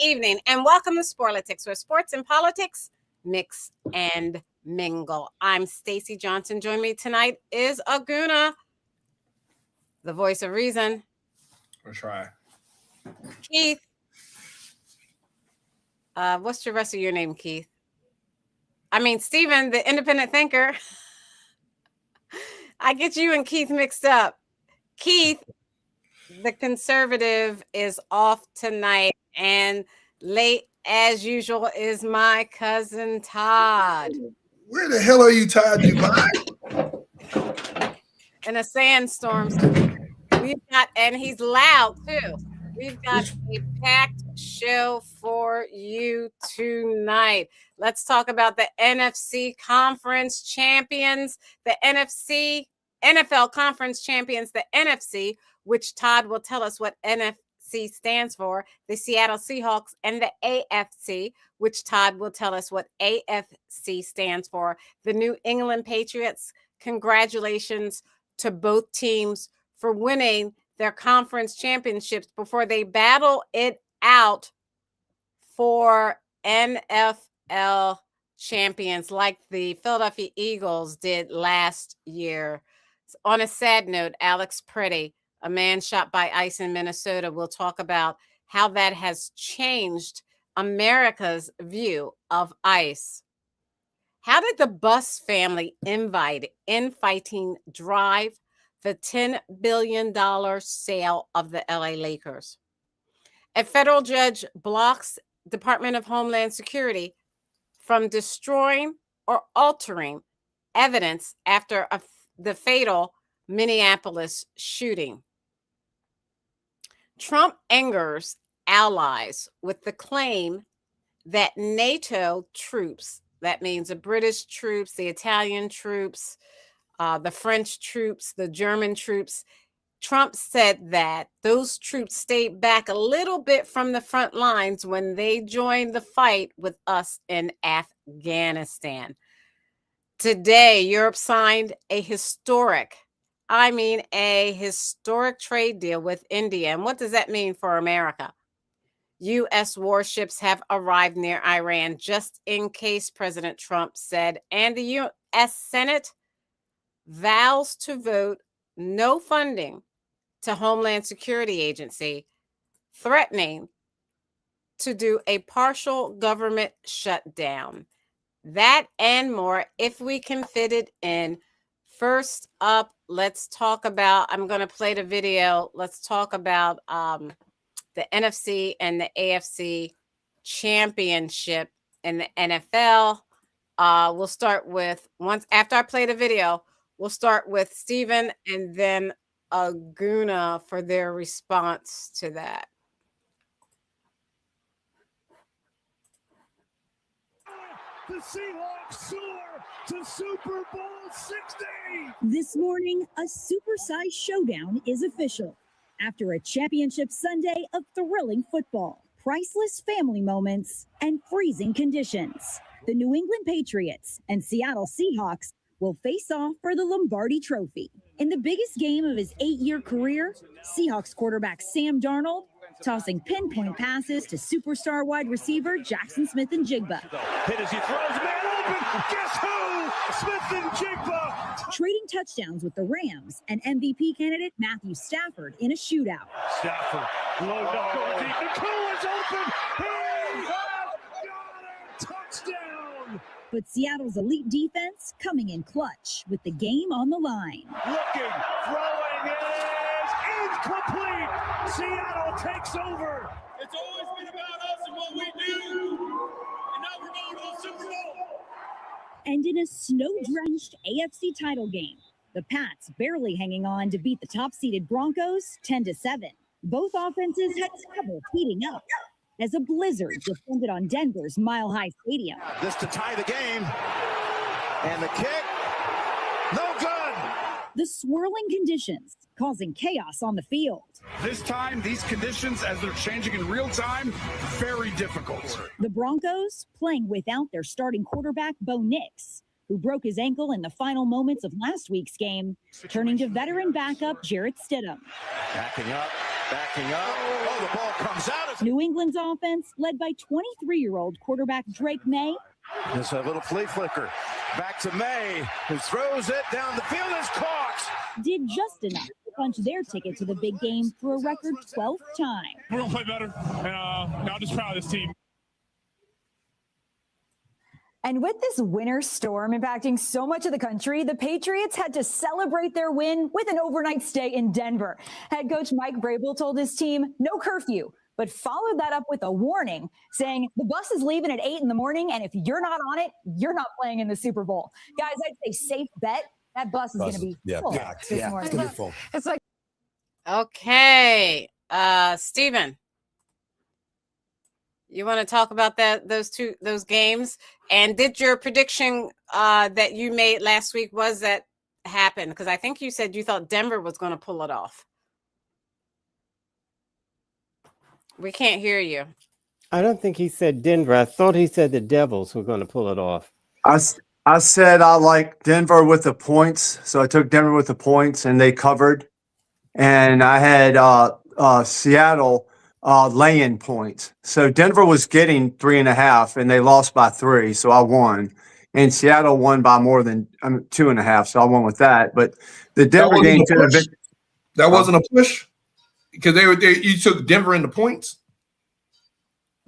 evening, and welcome to Sporlitiks, where sports and politics mix and mingle. I'm Stacey Johnson. Join me tonight is Aguna, the voice of reason. We'll try. Keith. What's the rest of your name, Keith? I mean, Stephen, the independent thinker. I get you and Keith mixed up. Keith, the conservative, is off tonight, and late as usual is my cousin Todd. Where the hell are you, Todd? Dubai? In a sandstorm. And he's loud too. We've got a packed show for you tonight. Let's talk about the NFC Conference Champions, the NFL Conference Champions, the NFC, which Todd will tell us what NFC stands for, the Seattle Seahawks, and the AFC, which Todd will tell us what AFC stands for, the New England Patriots. Congratulations to both teams for winning their conference championships before they battle it out for NFL champions like the Philadelphia Eagles did last year. On a sad note, Alex Pretty, a man shot by ICE in Minnesota, will talk about how that has changed America's view of ICE. How did the Bus family infighting drive the $10 billion sale of the LA Lakers? A federal judge blocks Department of Homeland Security from destroying or altering evidence after the fatal Minneapolis shooting. Trump angers allies with the claim that NATO troops, that means the British troops, the Italian troops, the French troops, the German troops. Trump said that those troops stayed back a little bit from the front lines when they joined the fight with us in Afghanistan. Today, Europe signed a historic trade deal with India. And what does that mean for America? U.S. warships have arrived near Iran, just in case, President Trump said. And the U.S. Senate vows to vote no funding to Homeland Security Agency, threatening to do a partial government shutdown. That and more, if we can fit it in. First up, let's talk about, I'm going to play the video. Let's talk about the NFC and the AFC championship in the NFL. We'll start with, after I play the video, we'll start with Stephen and then Aguna for their response to that. The Seahawks soar to Super Bowl 60. This morning, a supersized showdown is official. After a championship Sunday of thrilling football, priceless family moments, and freezing conditions, the New England Patriots and Seattle Seahawks will face off for the Lombardi Trophy. In the biggest game of his 8-year career, Seahawks quarterback Sam Darnold tossing pinpoint passes to superstar wide receiver Jackson Smith-Njigba. Hit as he throws, man open. Guess who? Smith-Njigba. Trading touchdowns with the Rams and MVP candidate Matthew Stafford in a shootout. Stafford, low knuckle deep. Nakua's open. He has got a touchdown. But Seattle's elite defense coming in clutch with the game on the line. Looking, throwing, is incomplete. Seattle takes over. It's always been about us and what we do. And now we're going to the Super Bowl. And in a snow-drenched AFC title game, the Pats barely hanging on to beat the top-seeded Broncos 10-7. Both offenses had trouble heating up as a blizzard descended on Denver's Mile High Stadium. This to tie the game. And the kick. No good. The swirling conditions causing chaos on the field. This time, these conditions, as they're changing in real time, very difficult. The Broncos playing without their starting quarterback, Bo Nix, who broke his ankle in the final moments of last week's game, turning to veteran backup Jarrett Stidham. Backing up. Oh, the ball comes out. New England's offense, led by 23-year-old quarterback Drake May, There's a little flea flicker. Back to May, who throws it down the field, is caught. did just enough to punch their ticket to the big game for a record 12th time. We're going to play better, and I'm just proud of this team. And with this winter storm impacting so much of the country, the Patriots had to celebrate their win with an overnight stay in Denver. Head coach Mike Vrabel told his team no curfew, but followed that up with a warning saying the bus is leaving at 8 in the morning, and if you're not on it, you're not playing in the Super Bowl. Guys, I'd say safe bet that bus is going to be full this morning. It's gonna be full. It's like, Okay. Steven, you want to talk about those games? And did your prediction that you made last week, was that happen? Because I think you said you thought Denver was going to pull it off. We can't hear you. I don't think he said Denver. I thought he said the Devils were going to pull it off. I said I like Denver with the points, so I took Denver with the points, and they covered. And I had Seattle laying points. So Denver was getting 3.5, and they lost by 3, so I won. And Seattle won by more than 2.5, so I won with that. But the Denver game that wasn't a push because you took Denver in the points.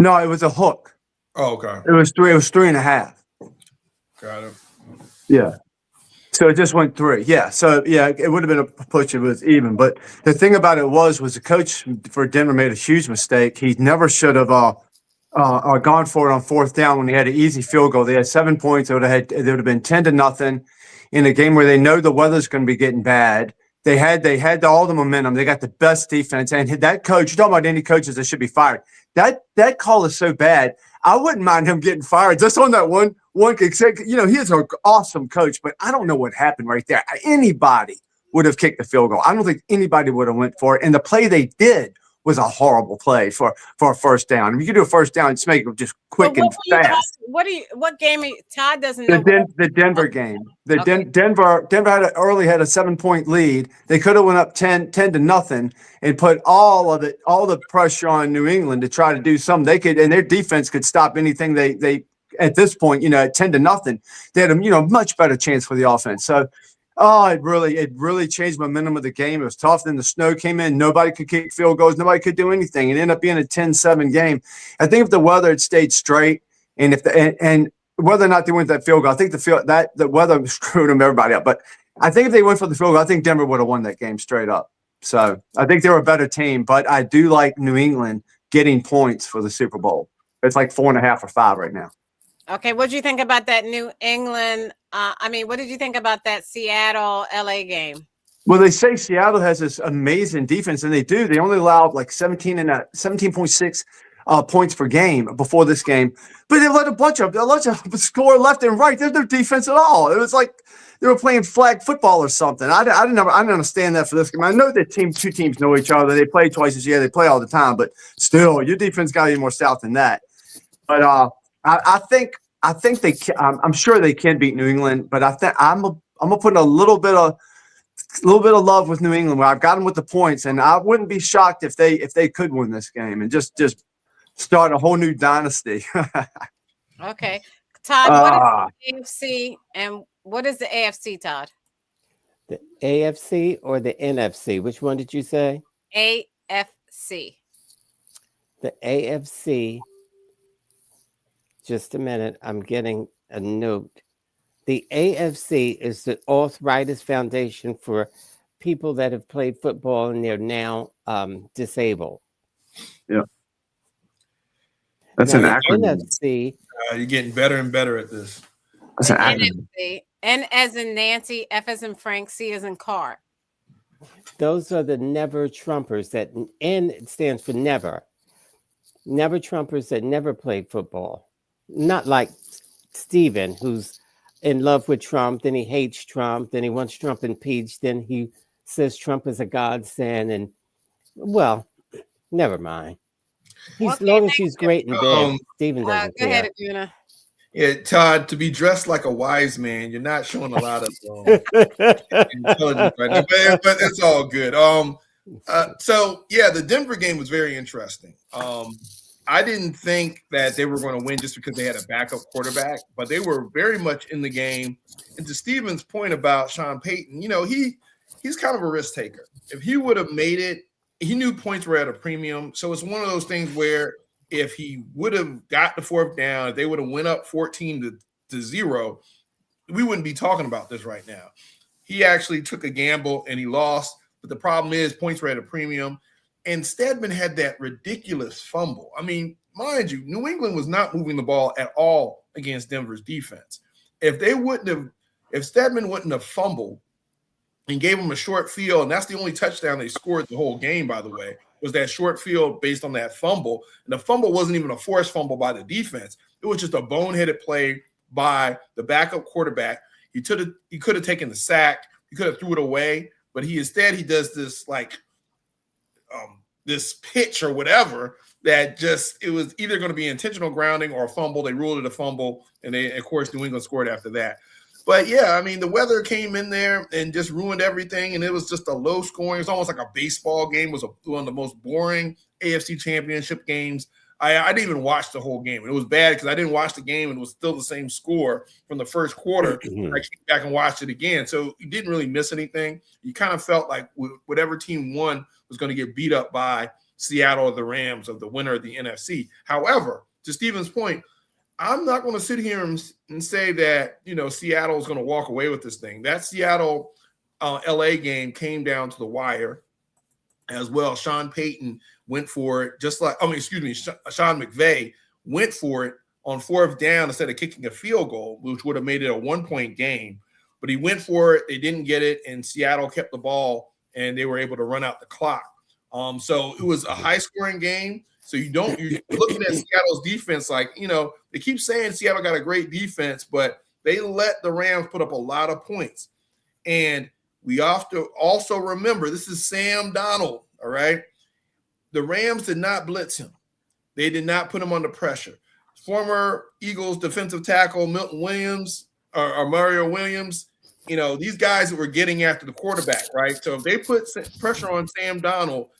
No, it was a hook. Oh, okay. It was 3. It was 3.5. Got it. Yeah. So it just went 3. Yeah. So yeah, it would have been a push. It was even. But the thing about it was the coach for Denver made a huge mistake. He never should have gone for it on 4th down when he had an easy field goal. They had 7 points. They would have been 10-0 in a game where they know the weather's going to be getting bad. They had all the momentum. They got the best defense. And that coach, you're talking about any coaches that should be fired. That call is so bad. I wouldn't mind him getting fired just on that one. He is an awesome coach, but I don't know what happened right there. Anybody would have kicked the field goal. I don't think anybody would have went for it. And the play they did was a horrible play for a first down. If you could do a first down, just make it just quick and fast. What game? Todd doesn't know. The Denver game. Denver had a 7-point lead. They could have went up 10-0 and put all the pressure on New England to try to do something. They could, and their defense could stop anything they at this point, at 10-0, they had a much better chance for the offense. So it really changed momentum of the game. It was tough. Then the snow came in. Nobody could kick field goals. Nobody could do anything. It ended up being a 10-7 game. I think if the weather had stayed straight, and whether or not they went that field goal, I think the weather screwed them everybody up. But I think if they went for the field goal, I think Denver would have won that game straight up. So I think they were a better team. But I do like New England getting points for the Super Bowl. It's like 4.5 or 5 right now. Okay, what did you think about that New England? What did you think about that Seattle LA game? Well, they say Seattle has this amazing defense, and they do. They only allowed like 17.6 points per game before this game, but they let a bunch of score left and right. There's no defense at all. It was like they were playing flag football or something. I didn't understand that for this game. I know that two teams know each other. They play twice this year. They play all the time, but still, your defense got to be more stout than that. But I think they can. I'm sure they can beat New England, but I'm gonna put a little bit of love with New England where I've got them with the points, and I wouldn't be shocked if they could win this game and just start a whole new dynasty. Okay, Todd, what is the AFC and what is the AFC, Todd? The AFC or the NFC? Which one did you say? AFC. The AFC. Just a minute. I'm getting a note. The AFC is the arthritis foundation for people that have played football and they're now disabled. Yeah. That's an acronym. NFC. You're getting better and better at this. That's an acronym. NFC. N as in Nancy, F as in Frank, C as in car. Those are the never Trumpers. That N stands for never. Never Trumpers that never played football. Not like Steven, who's in love with Trump, then he hates Trump, then he wants Trump impeached, then he says Trump is a godsend, and well, never mind. As long as he's great in bed, Steven doesn't care. Go ahead, Aduna. Yeah, Todd, to be dressed like a wise man, you're not showing a lot of intelligence right now, but it's all good. So yeah, the Denver game was very interesting. I didn't think that they were going to win just because they had a backup quarterback, but they were very much in the game. And to Steven's point about Sean Payton, he's kind of a risk taker. If he would have made it, he knew points were at a premium. So it's one of those things where if he would have got the fourth down, if they would have went up 14-0, we wouldn't be talking about this right now. He actually took a gamble and he lost. But the problem is points were at a premium. And Stedman had that ridiculous fumble. I mean, mind you, New England was not moving the ball at all against Denver's defense. If Stedman wouldn't have fumbled and gave him a short field, and that's the only touchdown they scored the whole game, by the way, was that short field based on that fumble. And the fumble wasn't even a forced fumble by the defense. It was just a boneheaded play by the backup quarterback. He could have taken the sack. He could have threw it away, but he does this this pitch or whatever that it was either going to be intentional grounding or a fumble. They ruled it a fumble, and of course, New England scored after that. But yeah, I mean, the weather came in there and just ruined everything, and it was just a low scoring. It's almost like a baseball game. It was one of the most boring AFC Championship games. I didn't even watch the whole game. It was bad because I didn't watch the game, and it was still the same score from the first quarter. I came back and watched it again, so you didn't really miss anything. You kind of felt like whatever team won was going to get beat up by Seattle or the Rams of the winner of the NFC. However, to Steven's point, I'm not going to sit here and say that, Seattle is going to walk away with this thing. That Seattle LA game came down to the wire as well. Sean Payton went for it Sean McVay went for it on fourth down instead of kicking a field goal, which would have made it a 1-point game. But he went for it. They didn't get it, and Seattle kept the ball, and they were able to run out the clock. So it was a high-scoring game. So you're looking at Seattle's defense like, they keep saying Seattle got a great defense, but they let the Rams put up a lot of points. And we have to also remember, this is Sam Darnold, all right? The Rams did not blitz him. They did not put him under pressure. Former Eagles defensive tackle Milton Williams or Mario Williams, these guys that were getting after the quarterback, right? So if they put pressure on Sam Darnold,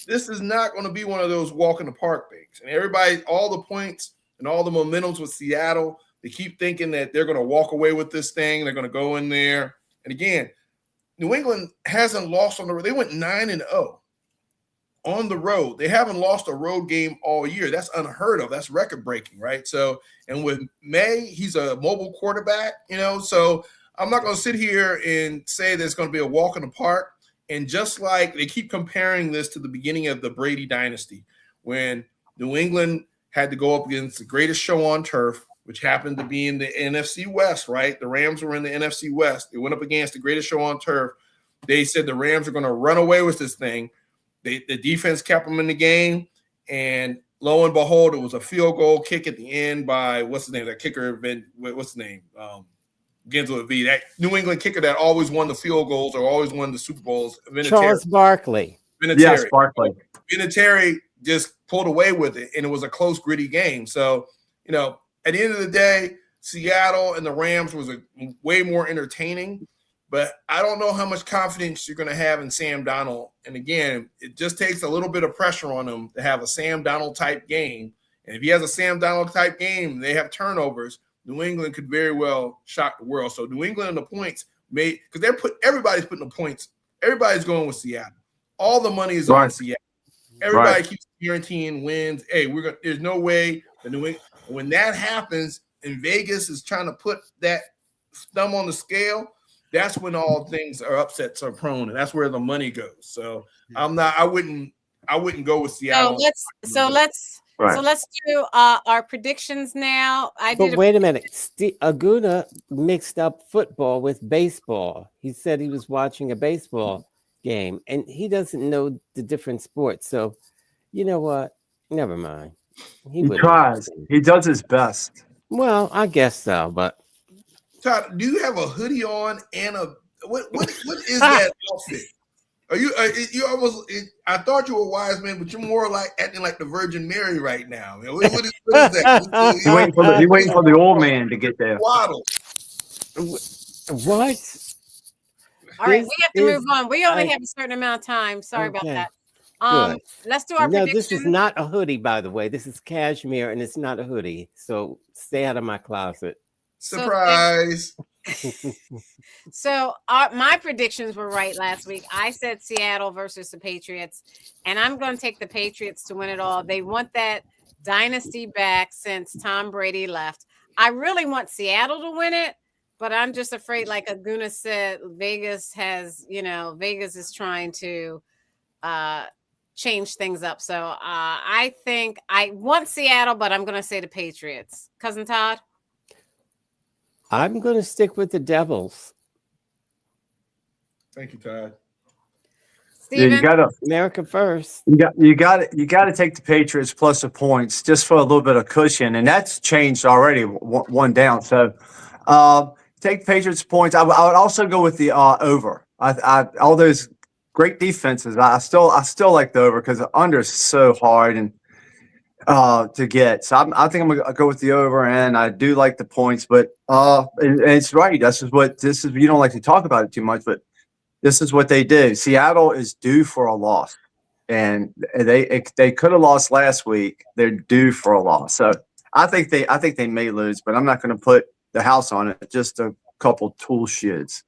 this is not going to be one of those walk in the park things. And all the points and all the momentums with Seattle, they keep thinking that they're going to walk away with this thing. They're going to go in there. And again, New England hasn't lost on the road. They went 9-0 on the road. They haven't lost a road game all year. That's unheard of. That's record breaking, right? So, and with May, he's a mobile quarterback, so I'm not going to sit here and say that it's going to be a walk in the park. And just like they keep comparing this to the beginning of the Brady dynasty, when New England had to go up against the greatest show on turf, which happened to be in the NFC West, right? The Rams were in the NFC West. They went up against the greatest show on turf. They said the Rams are going to run away with this thing. The defense kept them in the game, and lo and behold, it was a field goal kick at the end by what's his name? That kicker, what's his name? Begins with a V. That New England kicker that always won the field goals or always won the Super Bowls. Charles Barkley. Yes, Barkley. Vinatieri just pulled away with it, and it was a close, gritty game. So, at the end of the day, Seattle and the Rams was way more entertaining. But I don't know how much confidence you're going to have in Sam Darnold. And again, it just takes a little bit of pressure on him to have a Sam Darnold type game. And if he has a Sam Darnold type game, they have turnovers. New England could very well shock the world. So New England and the points because everybody's putting the points. Everybody's going with Seattle. All the money is on Seattle. Everybody keeps guaranteeing wins. Hey, there's no way the New England. When that happens and Vegas is trying to put that thumb on the scale, that's when all things are upsets are prone, and that's where the money goes. So I wouldn't go with Seattle. So let's do our predictions now. Wait a minute. Aguna mixed up football with baseball. He said he was watching a baseball game, and he doesn't know the different sports. So, you know what? Never mind. He tries. He does his best. Well, I guess so, but. Todd, do you have a hoodie on and what is that outfit? Are you? You almost? I thought you were a wise man, but you're more like acting like the Virgin Mary right now. Man. What is that? He waiting for the old man to get there. Waddle. What? All right, This we have to is- move on. We only I- have a certain amount of time. Sorry about Okay, that. good. Let's do our No, predictions. this is not a hoodie, by the way. This is cashmere, and it's not a hoodie. So stay out of my closet. Surprise. So my predictions were right last week. I said Seattle versus the Patriots, and I'm going to take the Patriots to win it all. They want that dynasty back since Tom Brady left. I really want Seattle to win it, but I'm just afraid, like Aguna said, Vegas is trying to change things up. So I think I want Seattle, but I'm going to say the Patriots. Cousin Todd? I'm going to stick with the Devils. Thank you, Todd. Steven? Yeah, you gotta America first. you got to take the Patriots plus the points just for a little bit of cushion, and that's changed already. One down, so take the Patriots points. I would also go with the over. I all those great defenses. I still like the over because the under is so hard and to get. So I think I'm gonna go with the over, and I do like the points. But and it's right. This is. You don't like to talk about it too much, but this is what they do. Seattle is due for a loss, and they could have lost last week. They're due for a loss. So I think they may lose, but I'm not going to put the house on it. Just a couple tool shits.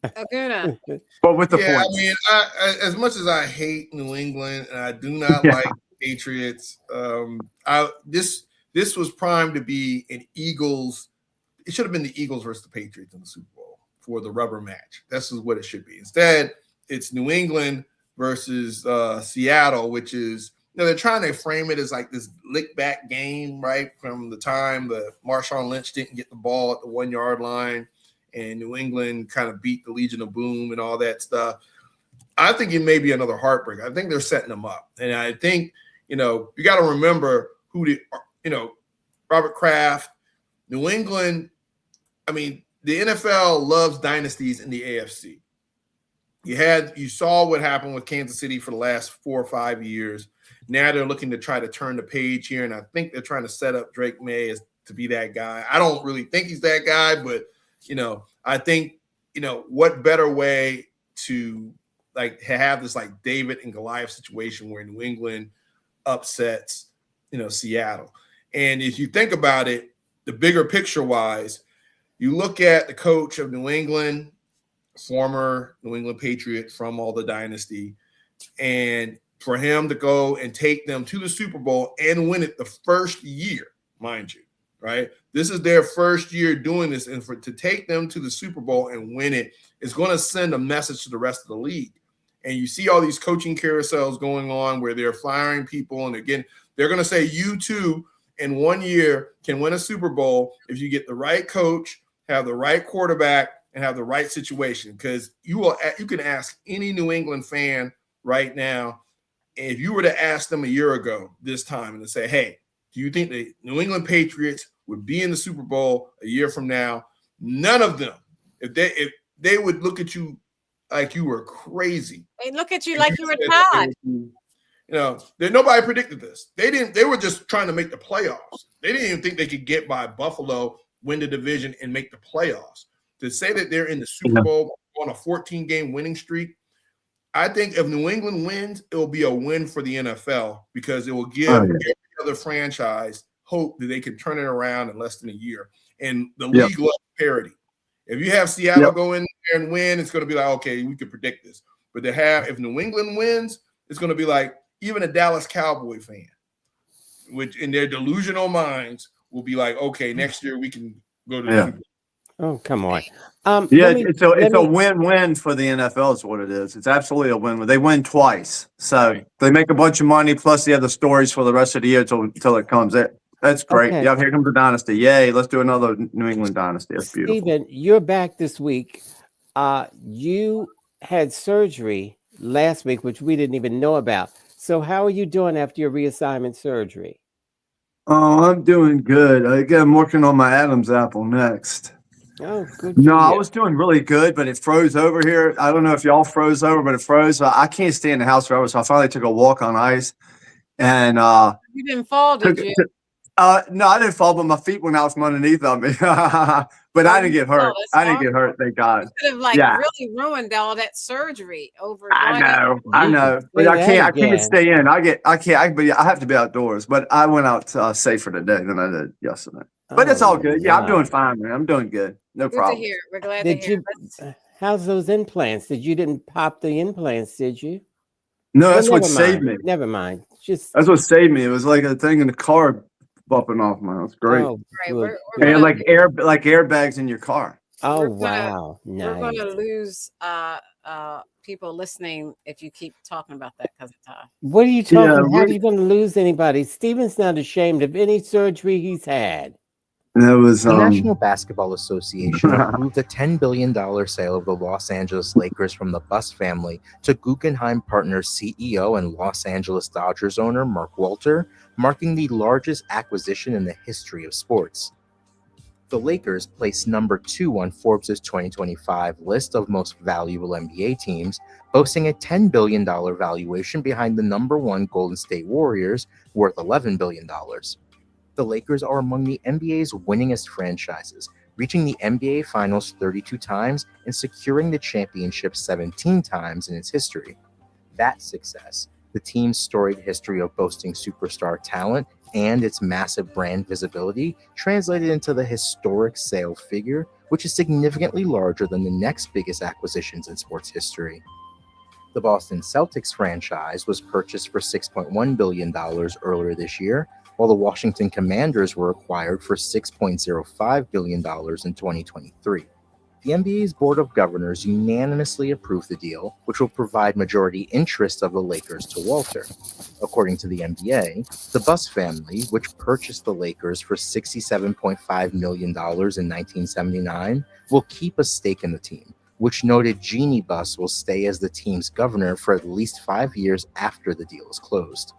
Aguna. But with the Yeah, points. I mean, as much as I hate New England and I do not like Patriots, this was primed to be an Eagles. It should have been the Eagles versus the Patriots in the Super Bowl for the rubber match. This is what it should be. Instead, it's New England versus Seattle, which is, they're trying to frame it as like this lick back game, right? From the time the Marshawn Lynch didn't get the ball at the 1 yard line and New England kind of beat the Legion of Boom and all that stuff. I think it may be another heartbreak. I think they're setting them up. And I think, you got to remember Robert Kraft, New England. I mean, the NFL loves dynasties in the AFC. You saw what happened with Kansas City for the last 4 or 5 years. Now they're looking to try to turn the page here, and I think they're trying to set up Drake May to be that guy. I don't really think he's that guy, but I think what better way to have this like David and Goliath situation where New England upsets Seattle. And if you think about it, the bigger picture wise, you look at the coach of New England, former New England Patriot from all the dynasty, and for him to go and take them to the Super Bowl and win it the first year, mind you, right? This is their first year doing this, and to take them to the Super Bowl and win it is going to send a message to the rest of the league. And you see all these coaching carousels going on where they're firing people, and again, they're going to say you too in 1 year can win a Super Bowl if you get the right coach, have the right quarterback, and have the right situation. Because you can ask any New England fan right now, and if you were to ask them a year ago this time and to say, hey, do you think the New England Patriots would be in the Super Bowl a year from now? None of them, if they would look at you like you were crazy. They look at you like you were Todd. Nobody predicted this. They were just trying to make the playoffs. They didn't even think they could get by Buffalo, win the division, and make the playoffs. To say that they're in the Super Bowl on a 14-game winning streak, I think if New England wins, it will be a win for the NFL because it will give every other franchise hope that they can turn it around in less than a year. And the league loves parity. If you have Seattle go in there and win, it's going to be like, okay, we could predict this. But if New England wins, it's going to be like even a Dallas Cowboy fan, which in their delusional minds will be like, okay, next year we can go to the Super Bowl. Oh, come on. It's a win-win for the NFL is what it is. It's absolutely a win-win. They win twice. So they make a bunch of money, plus they have the stories for the rest of the year until it comes in. That's great. Okay. Yeah, here comes the dynasty. Yay, let's do another New England dynasty. That's beautiful. Steven, you're back this week. You had surgery last week, which we didn't even know about. So how are you doing after your reassignment surgery? Oh, I'm doing good. I'm working on my Adam's apple next. Oh, good No, for I you. was doing really good, but it froze over here. I don't know if y'all froze over, but it froze. I can't stay in the house forever, so I finally took a walk on ice. And You didn't fall, did you? no, I didn't fall, but my feet went out from underneath of me. But I didn't get hurt. that's I didn't get awesome. hurt, thank God. You could have like Yeah. really ruined all that surgery over I going out. I You know, can but say I that can't again. stay in. I have to be outdoors. But I went out safer today than I did yesterday. But it's all Oh, good. Yeah, I'm doing my. fine, man. I'm doing good. No Good to problem. hear. We're glad to Did hear. you? How's those implants? You didn't pop the implants, did you? No, Well, that's what never saved mind. me. Never mind. Just That's what saved me. It was like a thing in the car bumping off, man. It's great. oh, Right, good. we're And gonna like airbags in your car. Oh, we're gonna wow, we're nice. gonna lose people listening if you keep talking about that because of time. What are you Yeah, talking? How are you going to lose anybody? Steven's not ashamed of any surgery he's had. that was The National Basketball Association approved a $10 billion sale of the Los Angeles Lakers from the Buss family to Guggenheim Partners CEO and Los Angeles Dodgers owner Mark Walter, marking the largest acquisition in the history of sports. The Lakers placed number 2 on Forbes' 2025 list of most valuable NBA teams, boasting a $10 billion valuation behind the number 1 Golden State Warriors, worth $11 billion. The Lakers are among the NBA's winningest franchises, reaching the NBA Finals 32 times and securing the championship 17 times in its history. That success, the team's storied history of boasting superstar talent, and its massive brand visibility translated into the historic sale figure, which is significantly larger than the next biggest acquisitions in sports history. The Boston Celtics franchise was purchased for $6.1 billion earlier this year, while the Washington Commanders were acquired for $6.05 billion in 2023. The NBA's Board of Governors unanimously approved the deal, which will provide majority interest of the Lakers to Walter. According to the NBA, the Buss family, which purchased the Lakers for $67.5 million in 1979, will keep a stake in the team, which noted Jeannie Buss will stay as the team's governor for at least 5 years after the deal is closed.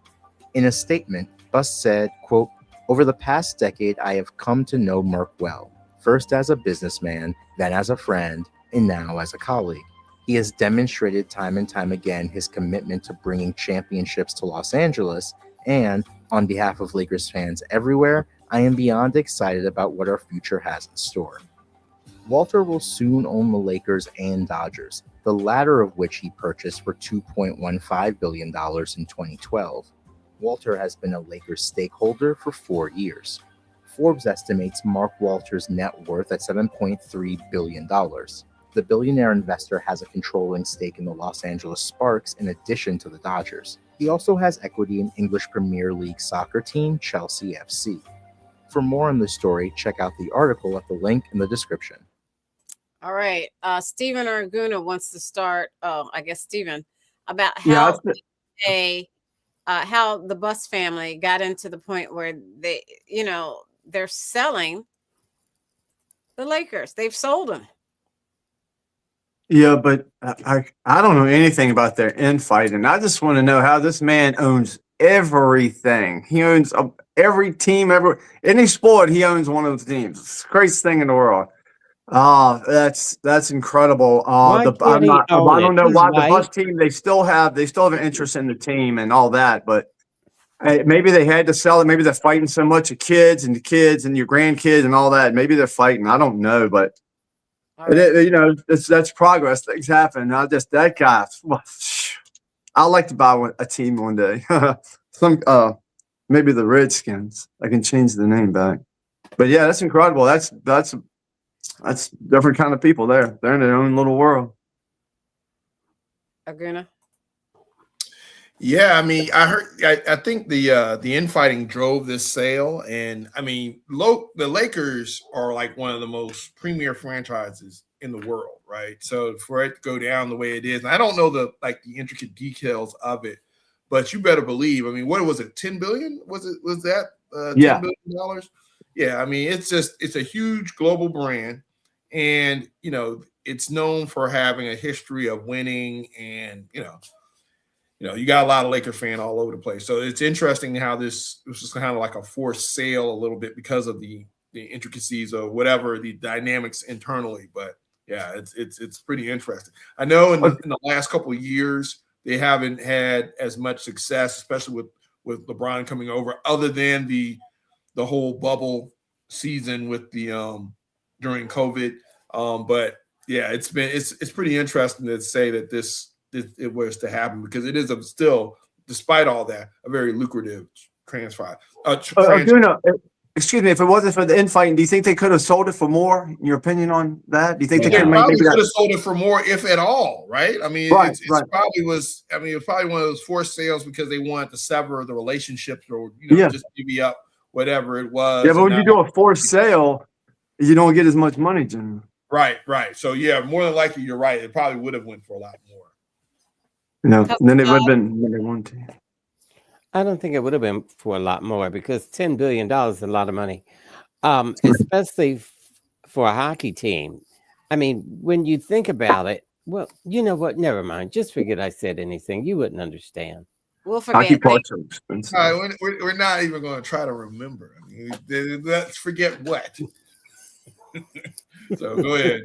In a statement, Buss said, quote, "Over the past decade, I have come to know Mark well, first as a businessman, then as a friend, and now as a colleague. He has demonstrated time and time again his commitment to bringing championships to Los Angeles, and on behalf of Lakers fans everywhere, I am beyond excited about what our future has in store." Walter will soon own the Lakers and Dodgers, the latter of which he purchased for $2.15 billion in 2012. Walter has been a Lakers stakeholder for 4 years. Forbes estimates Mark Walter's net worth at $7.3 billion. The billionaire investor has a controlling stake in the Los Angeles Sparks in addition to the Dodgers. He also has equity in English Premier League soccer team Chelsea FC. For more on this story, check out the article at the link in the description. All right. Stephen Arguna wants to start. Oh, I guess Stephen, about Yeah, how the Buss family got into the point where they, they're selling the Lakers. They've sold them. yeah, but I don't know anything about their infighting. I just want to know how this man owns everything. He owns every team, any sport. He owns one of the teams. It's the craziest thing in the world. That's incredible. Why can't he I own it? don't know He's why the white. Buss team they still have an interest in the team and all that, but maybe they had to sell it. Maybe they're fighting so much of kids and your grandkids and all that. Maybe they're fighting. I don't know, but that's progress. Things happen. That guy. I'd like to buy a team one day. Maybe the Redskins. I can change the name back. But yeah, that's incredible. That's different kind of people there. They're in their own little world. Arguna. Yeah, I mean, I think the infighting drove this sale, and I mean, the Lakers are like one of the most premier franchises in the world, right? So for it to go down the way it is, and I don't know the intricate details of it, but you better believe. I mean, what was it? 10 billion? Was that $10 billion? Yeah, I mean, it's a huge global brand, and it's known for having a history of winning, and you got a lot of Lakers fan all over the place. So it's interesting how this was just kind of like a forced sale a little bit because of the the intricacies of whatever the dynamics internally. But yeah, it's pretty interesting. I know in the last couple of years they haven't had as much success, especially with LeBron coming over, other than the whole bubble season with the during COVID. But yeah, it's pretty interesting to say that it was to happen, because it is still, despite all that, a very lucrative transfer. Excuse me, if it wasn't for the infighting, do you think they could have sold it for more? In your opinion on that? Do you think they could probably could have sold it for more, if at all, right? I mean, right. Probably was. I mean, it was probably one of those forced sales because they wanted to sever the relationships, or just divvy up whatever it was. Yeah, but when you do a forced sale, you don't get as much money, generally. Right. So yeah, more than likely, you're right. It probably would have went for a lot more. No, then it would have been when they wanted to. I don't think it would have been for a lot more, because $10 billion is a lot of money, especially for a hockey team. I mean, when you think about it, well, you know what? Never mind. Just forget I said anything. You wouldn't understand. We'll forget. Hockey parts are expensive. We're not even going to try to remember. I mean, let's forget what. So go ahead.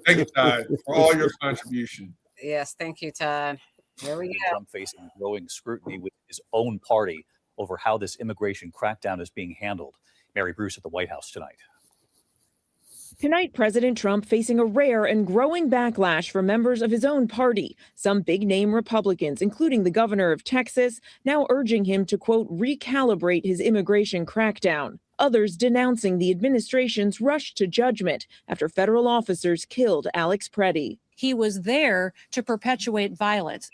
Thank you, Todd, for all your contribution. Yes, thank you, Todd. Here we go. Trump facing growing scrutiny with his own party over how this immigration crackdown is being handled. Mary Bruce at the White House tonight. Tonight, President Trump facing a rare and growing backlash from members of his own party. Some big-name Republicans, including the governor of Texas, now urging him to, quote, recalibrate his immigration crackdown. Others denouncing the administration's rush to judgment after federal officers killed Alex Preddy. He was there to perpetuate violence.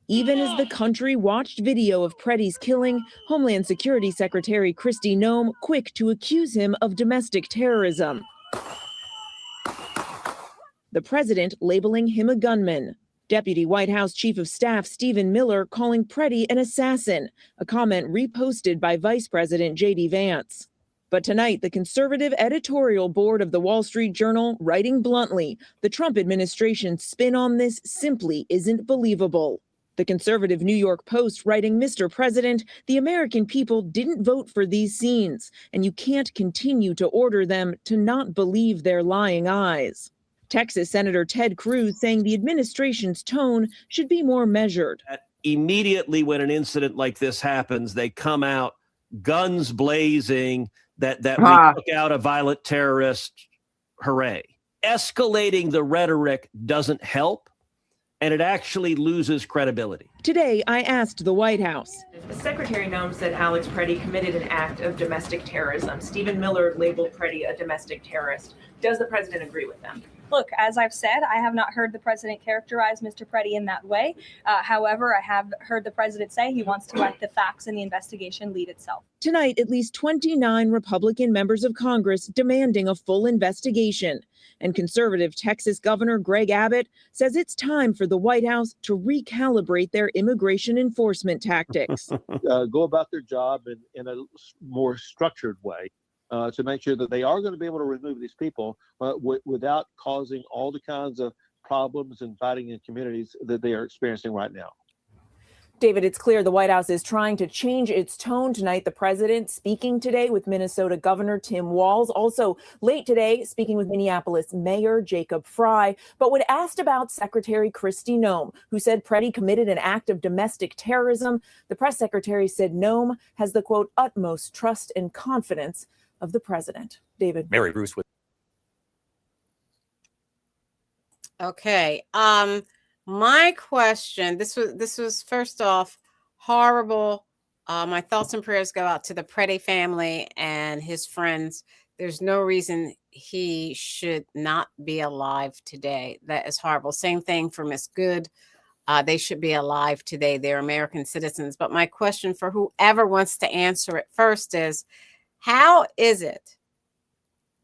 Even as the country watched video of Preddy's killing, Homeland Security Secretary Kristi Noem quick to accuse him of domestic terrorism. The president labeling him a gunman. Deputy White House Chief of Staff Stephen Miller calling Preddy an assassin, a comment reposted by Vice President J.D. Vance. But tonight, the conservative editorial board of the Wall Street Journal writing bluntly, the Trump administration's spin on this simply isn't believable. The conservative New York Post writing, Mr. President, the American people didn't vote for these scenes, and you can't continue to order them to not believe their lying eyes. Texas Senator Ted Cruz saying the administration's tone should be more measured. Immediately when an incident like this happens, they come out guns blazing that we took out a violent terrorist. Hooray. Escalating the rhetoric doesn't help, and it actually loses credibility. Today, I asked the White House. The Secretary Noem said Alex Preddy committed an act of domestic terrorism. Stephen Miller labeled Preddy a domestic terrorist. Does the president agree with them? Look, as I've said, I have not heard the president characterize Mr. Preddy in that way. However, I have heard the president say he wants to let the facts in the investigation lead itself. Tonight, at least 29 Republican members of Congress demanding a full investigation. And conservative Texas Governor Greg Abbott says it's time for the White House to recalibrate their immigration enforcement tactics. Go about their job in a more structured way. To make sure that they are going to be able to remove these people without causing all the kinds of problems and fighting in communities that they are experiencing right now. David, it's clear the White House is trying to change its tone tonight. The president speaking today with Minnesota Governor Tim Walz. Also late today, speaking with Minneapolis Mayor Jacob Frey. But when asked about Secretary Kristi Noem, who said Preddy committed an act of domestic terrorism, the press secretary said Noem has the, quote, utmost trust and confidence of the president. David. Mary Bruce with. Okay. My question, this was first off horrible. My thoughts and prayers go out to the Preddy family and his friends. There's no reason he should not be alive today. That is horrible. Same thing for Miss Good. They should be alive today. They're American citizens. But my question for whoever wants to answer it first is, how is it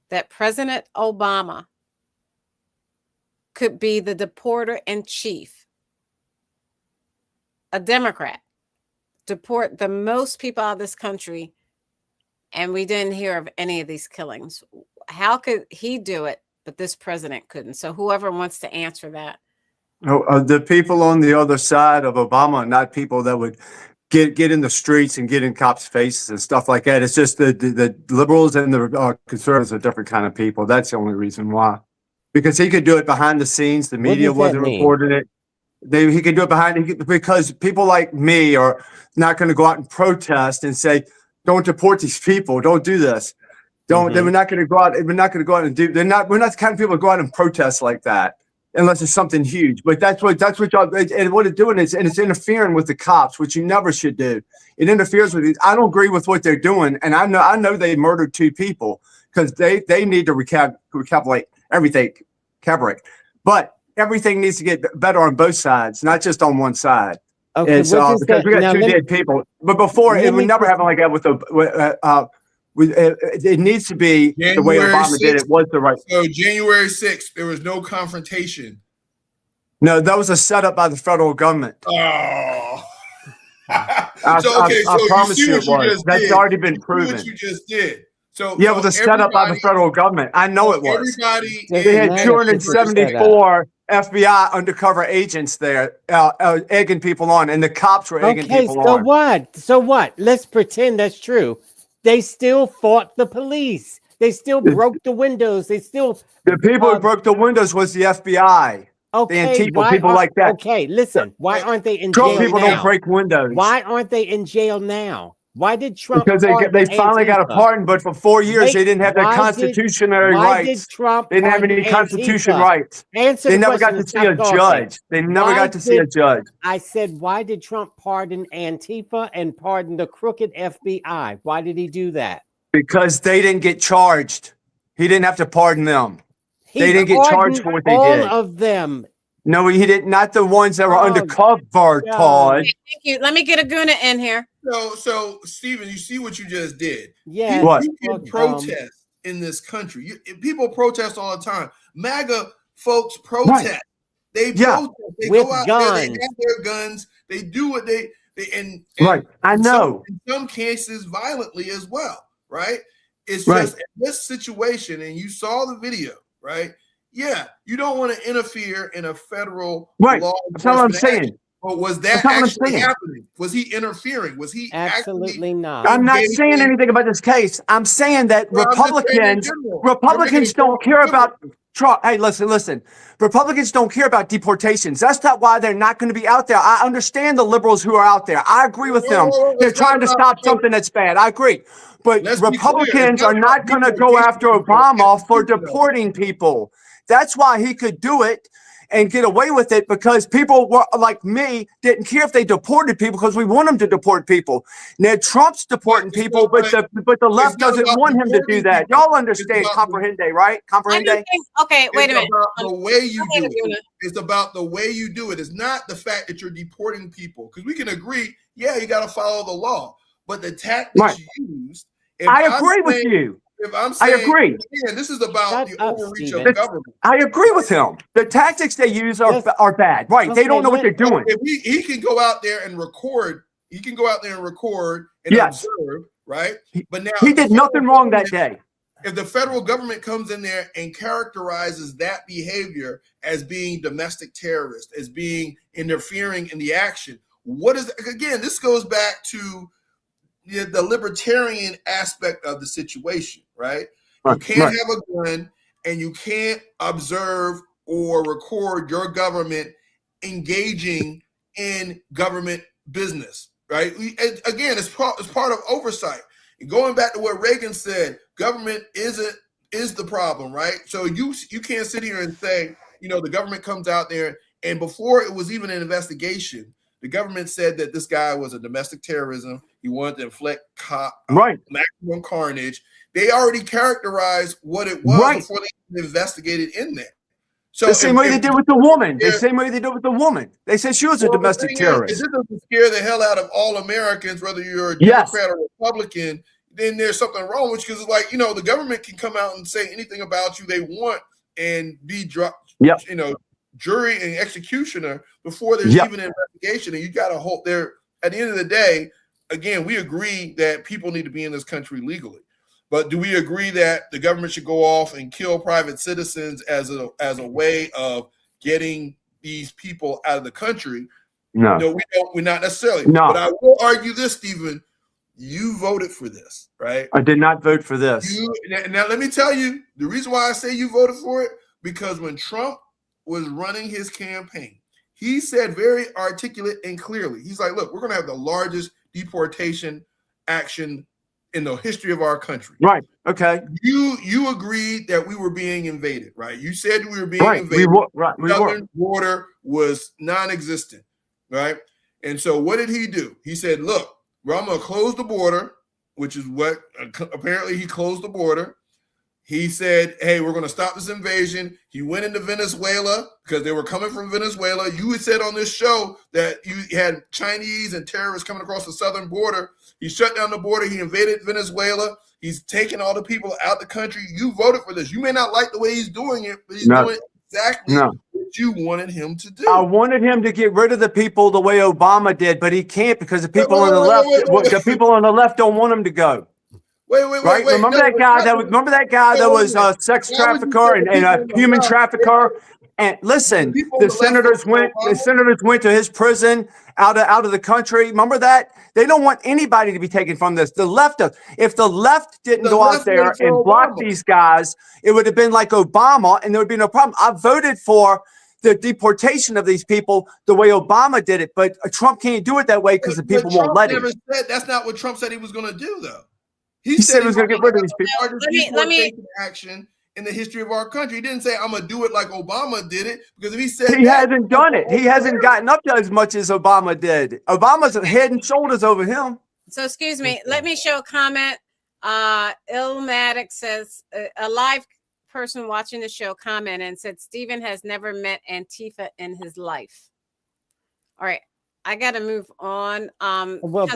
that President Obama could be the deporter in chief, a Democrat, deport the most people out of this country, and we didn't hear of any of these killings? How could he do it, but this president couldn't? So whoever wants to answer that. The people on the other side of Obama are not people that would get in the streets and get in cops' faces and stuff like that. It's just the liberals and the conservatives are different kind of people. That's the only reason why. Because he could do it behind the scenes. The media wasn't reporting it. He could do it because people like me are not going to go out and protest and say, "Don't deport these people. Don't do this. Don't." We're not going to go out. We're not going to go out and do. We're not the kind of people who go out and protest like that unless it's something huge. But that's what y'all. And what it's doing is, and it's interfering with the cops, which you never should do. It interferes with it. I don't agree with what they're doing, and I know they murdered 2 people because they need to recalculate everything. But everything needs to get better on both sides, not just on one side. Okay, And so, because we got 2 dead people. But before, it would never happen like that it needs to be the way Obama did it was the right. So January 6th, there was no confrontation. No, that was a setup by the federal government. Oh. I promise you it was. That's already been proven. What you just did. So yeah, it was a setup by the federal government. I know it was. They had 274 FBI undercover agents there egging people on, and the cops were egging people on. So what? Let's pretend that's true. They still fought the police. They still broke the windows. The people who broke the windows was the FBI. Okay, the Antifa, people like that. Okay, listen. Why aren't they in Trump jail people now? don't break windows. Why aren't they in jail now? Why did Trump? Because they finally got a pardon, but for 4 years they didn't have their constitutionary rights. Did Trump they didn't have any constitution rights. They never got to see a judge. They never got to see a judge. I said, why did Trump pardon Antifa and pardon the crooked FBI? Why did he do that? Because they didn't get charged. He didn't have to pardon them. They didn't get charged for what they did. All of them. No, he didn't. Not the ones that were undercover, Todd. Thank you. Let me get a Guna in here. So Stephen, you see what you just did. Yeah. You can protest in this country. People protest all the time. MAGA folks protest. Right. They protest. They with go out guns. there. They have their guns. They do what they and right. I know. In some cases, violently as well. Right. It's right. just in this situation, and you saw the video, right? Yeah, you don't want to interfere in a federal law. That's what I'm saying. Action. But was that actually happening? Was he interfering? Was he absolutely not? I'm not saying anything about this case. I'm saying that Republicans don't care about Trump. Hey, listen. Republicans don't care about deportations. That's not why they're not going to be out there. I understand the liberals who are out there. I agree with them. They're trying to stop something that's bad. I agree. But Republicans are not going to go after Obama for deporting people. That's why he could do it and get away with it, because people were like me didn't care if they deported people because we want them to deport people. Now Trump's deporting people, but the left doesn't want him to do that. Y'all understand? Comprehende, right? Comprehende. Okay, wait a minute. The way you do it. It's about the way you do it. It's not the fact that you're deporting people, because we can agree. Yeah, you got to follow the law, but the tactics used. I agree with you. If I'm saying, I agree. Again, this is about the overreach of government. I agree with him. The tactics they use are bad. Right. They don't know what they're doing. If he can go out there and record. He can go out there and record and observe, right? But now he did nothing wrong that day. If the federal government comes in there and characterizes that behavior as being domestic terrorist, as being interfering in the action, what is, again, this goes back to the libertarian aspect of the situation, right? You can't have a gun and you can't observe or record your government engaging in government business, right? Again, it's part of oversight. And going back to what Reagan said, government is the problem, right? So you can't sit here and say, the government comes out there, and before it was even an investigation, the government said that this guy was a domestic terrorism. He wanted to inflict maximum carnage. They already characterized what it was before they investigated in there. So the same way they did with the woman. The same way they did with the woman. They said she was a domestic terrorist. If this doesn't scare the hell out of all Americans, whether you're a Democrat or Republican, then there's something wrong with you, because it's like, the government can come out and say anything about you they want and be jury and executioner before there's even an investigation. And you got to hope there. At the end of the day, again, we agree that people need to be in this country legally. But do we agree that the government should go off and kill private citizens as a way of getting these people out of the country? No. No, we don't. We're not necessarily. No. But I will argue this, Stephen. You voted for this, right? I did not vote for this. Now, let me tell you the reason why I say you voted for it, because when Trump was running his campaign, he said very articulate and clearly, he's like, look, we're going to have the largest deportation action in the history of our country. Right. Okay. You agreed that we were being invaded, right? You said we were being invaded. We were. Southern border was non-existent, right? And so what did he do? He said, look, well, I'm going to close the border, which is what apparently he closed the border. He said, hey, we're going to stop this invasion. He went into Venezuela because they were coming from Venezuela. You had said on this show that you had Chinese and terrorists coming across the southern border. He shut down the border. He invaded Venezuela. He's taking all the people out the country. You voted for this. You may not like the way he's doing it, but he's doing exactly what you wanted him to do. I wanted him to get rid of the people the way Obama did, but he can't because the people on the left, the people on the left don't want him to go. Wait. Remember that guy that was a sex trafficker and a human trafficker? And listen, the senators went to his prison out of the country. Remember that? They don't want anybody to be taken from this. The left, if the left didn't go out there and block these guys, it would have been like Obama, and there would be no problem. I voted for the deportation of these people the way Obama did it, but Trump can't do it that way because the people won't let him. That's not what Trump said he was going to do, though. He said he was going to get rid of these people. Let me action in the history of our country. He didn't say I'm going to do it like Obama did it, because if he said he hasn't done it. He hasn't gotten up to as much as Obama did. Obama's head and shoulders over him. So excuse me, let me show a comment. Illmatic says a live person watching the show commented and said Stephen has never met Antifa in his life. All right, I got to move on. Well,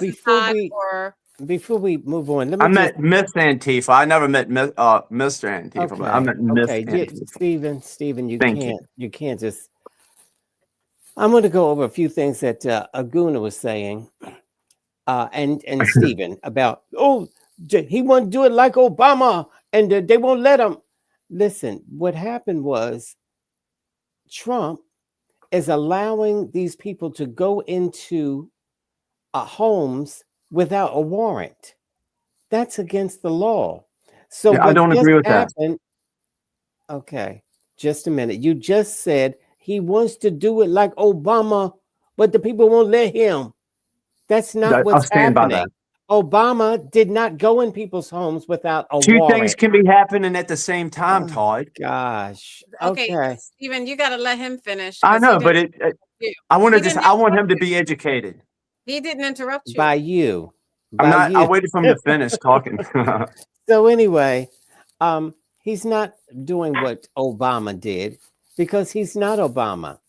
before we move on, I met Miss Antifa. I never met Mr. Antifa. Okay. But I met Miss Antifa. Stephen, you can't just. I'm going to go over a few things that Aguna was saying, and Stephen about he won't do it like Obama, and they won't let him. Listen, what happened was Trump is allowing these people to go into homes without a warrant. That's against the law. So I don't agree with that. Okay, just a minute. You just said he wants to do it like Obama, but the people won't let him. That's not what's happening. By that. Obama did not go in people's homes without a warrant. Two things can be happening at the same time, Todd. Gosh. Okay. Stephen, you got to let him finish. I know, but I want him to be educated. He didn't interrupt you. By you. I waited for him to finish talking. So anyway, he's not doing what Obama did because he's not Obama.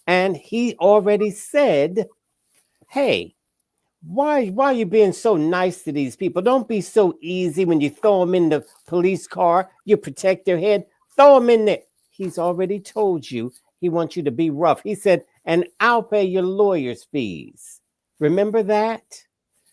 And he already said, hey, why are you being so nice to these people? Don't be so easy when you throw them in the police car. You protect their head. Throw them in there. He's already told you he wants you to be rough. He said, and I'll pay your lawyer's fees. Remember that?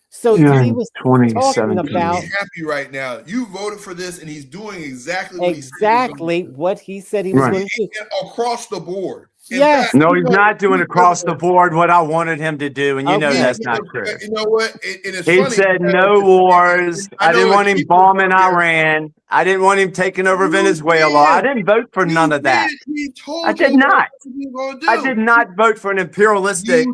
So he was talking about. He's happy right now. You voted for this, and he's doing exactly what he said he was going to do across the board. Yes. No, he's not doing across the board what I wanted him to do, and you know that's not true. You know what? He said no wars. I didn't want him bombing Iran. I didn't want him taking over Venezuela. I didn't vote for none of that. I did not. I did not vote for an imperialistic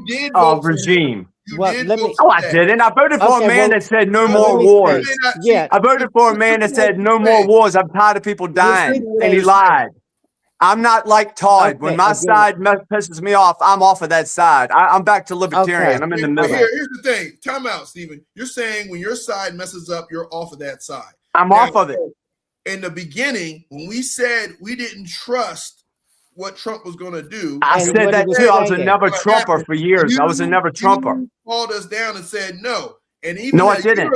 regime. I didn't. I voted for a man that said no more wars. I voted for a man that said no more wars. I'm tired of people dying, and he lied. I'm not like Todd. When my side pisses me off, I'm off of that side. I'm back to libertarian. I'm in the middle. Here's the thing. Time out, Stephen. You're saying when your side messes up, you're off of that side. I'm off of it. In the beginning, when we said we didn't trust what Trump was going to do. I said that too. I was a never Trumper for years. I was a never Trumper. You called us down and said no. And even no, I didn't.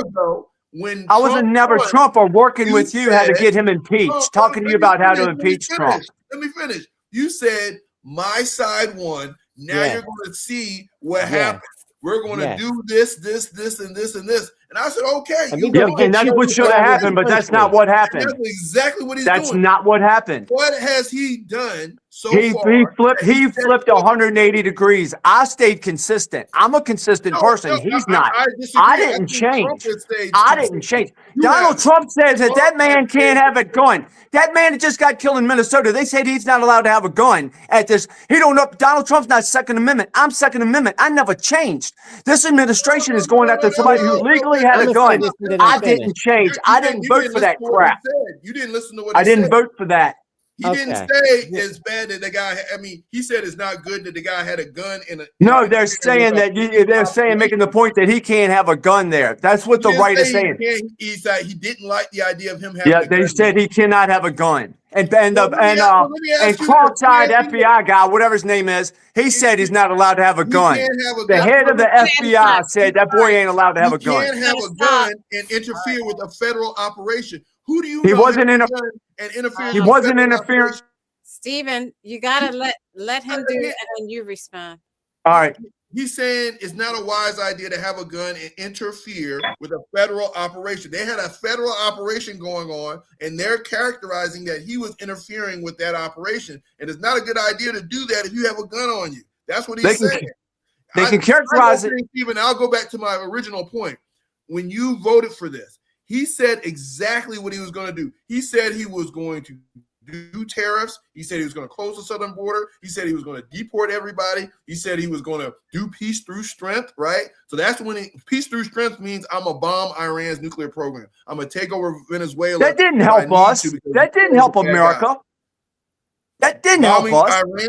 When I was a never Trumper working with you how to get him impeached, talking to you about how to impeach Trump. Let me finish. You said my side won. Now you're going to see what happens. We're going to do this, and this. And I said, okay. And that's what should have happened, but that's not what happened. That's exactly what he's doing. That's not what happened. What has he done so He far. flipped 180 degrees. I stayed consistent. I'm a consistent person. He's not. I disagree. I didn't think Trump change. has stayed I consistent. didn't change. You Donald haven't. Trump says that Trump man has can't stayed have a gun. That man that just got killed in Minnesota. They said he's not allowed to have a gun at this. He don't know. Donald Trump's not Second Amendment. I'm Second Amendment. I never changed. This administration is going after somebody who legally had a gun. I didn't change. I didn't vote for that crap. You didn't listen to what he I didn't said. vote for that. He didn't say it's bad that the guy. I mean, he said it's not good that the guy had a gun in a. No, they're saying that they're saying making the point that he can't have a gun there. That's what the right is saying. He said he didn't like the idea of him having. Yeah, a they gun. said he cannot have a gun. And let me ask you cross-eyed this. FBI guy, whatever his name is, he said he's not allowed to have a gun. The head of the FBI said that boy ain't allowed to have a gun. You can't have a gun and interfere with a federal operation. Who do you He know wasn't had a in a. gun and interfered He with a wasn't federal interfering. operation? Stephen, you gotta let him do it, and then you respond. All right. He's saying it's not a wise idea to have a gun and interfere with a federal operation. They had a federal operation going on, and they're characterizing that he was interfering with that operation. And it's not a good idea to do that if you have a gun on you. That's what he's saying. They can characterize it. Stephen, I'll go back to my original point. When you voted for this, he said exactly what he was going to do. He said he was going to do tariffs. He said he was going to close the southern border. He said he was going to deport everybody. He said he was going to do peace through strength, right? So that's when peace through strength means I'm going to bomb Iran's nuclear program. I'm going to take over Venezuela. That didn't help us. That didn't help America. That didn't help us. Iran?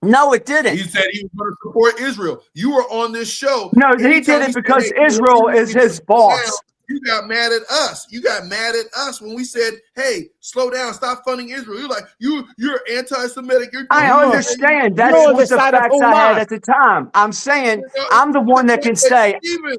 No, it didn't. He said he was going to support Israel. You were on this show. No, he did it because Israel is his boss. You got mad at us. You got mad at us when we said, "Hey, slow down, stop funding Israel." You're like, you're anti-Semitic. I understand. That's what the facts I had at the time. I'm saying I'm the one that can say. Steven,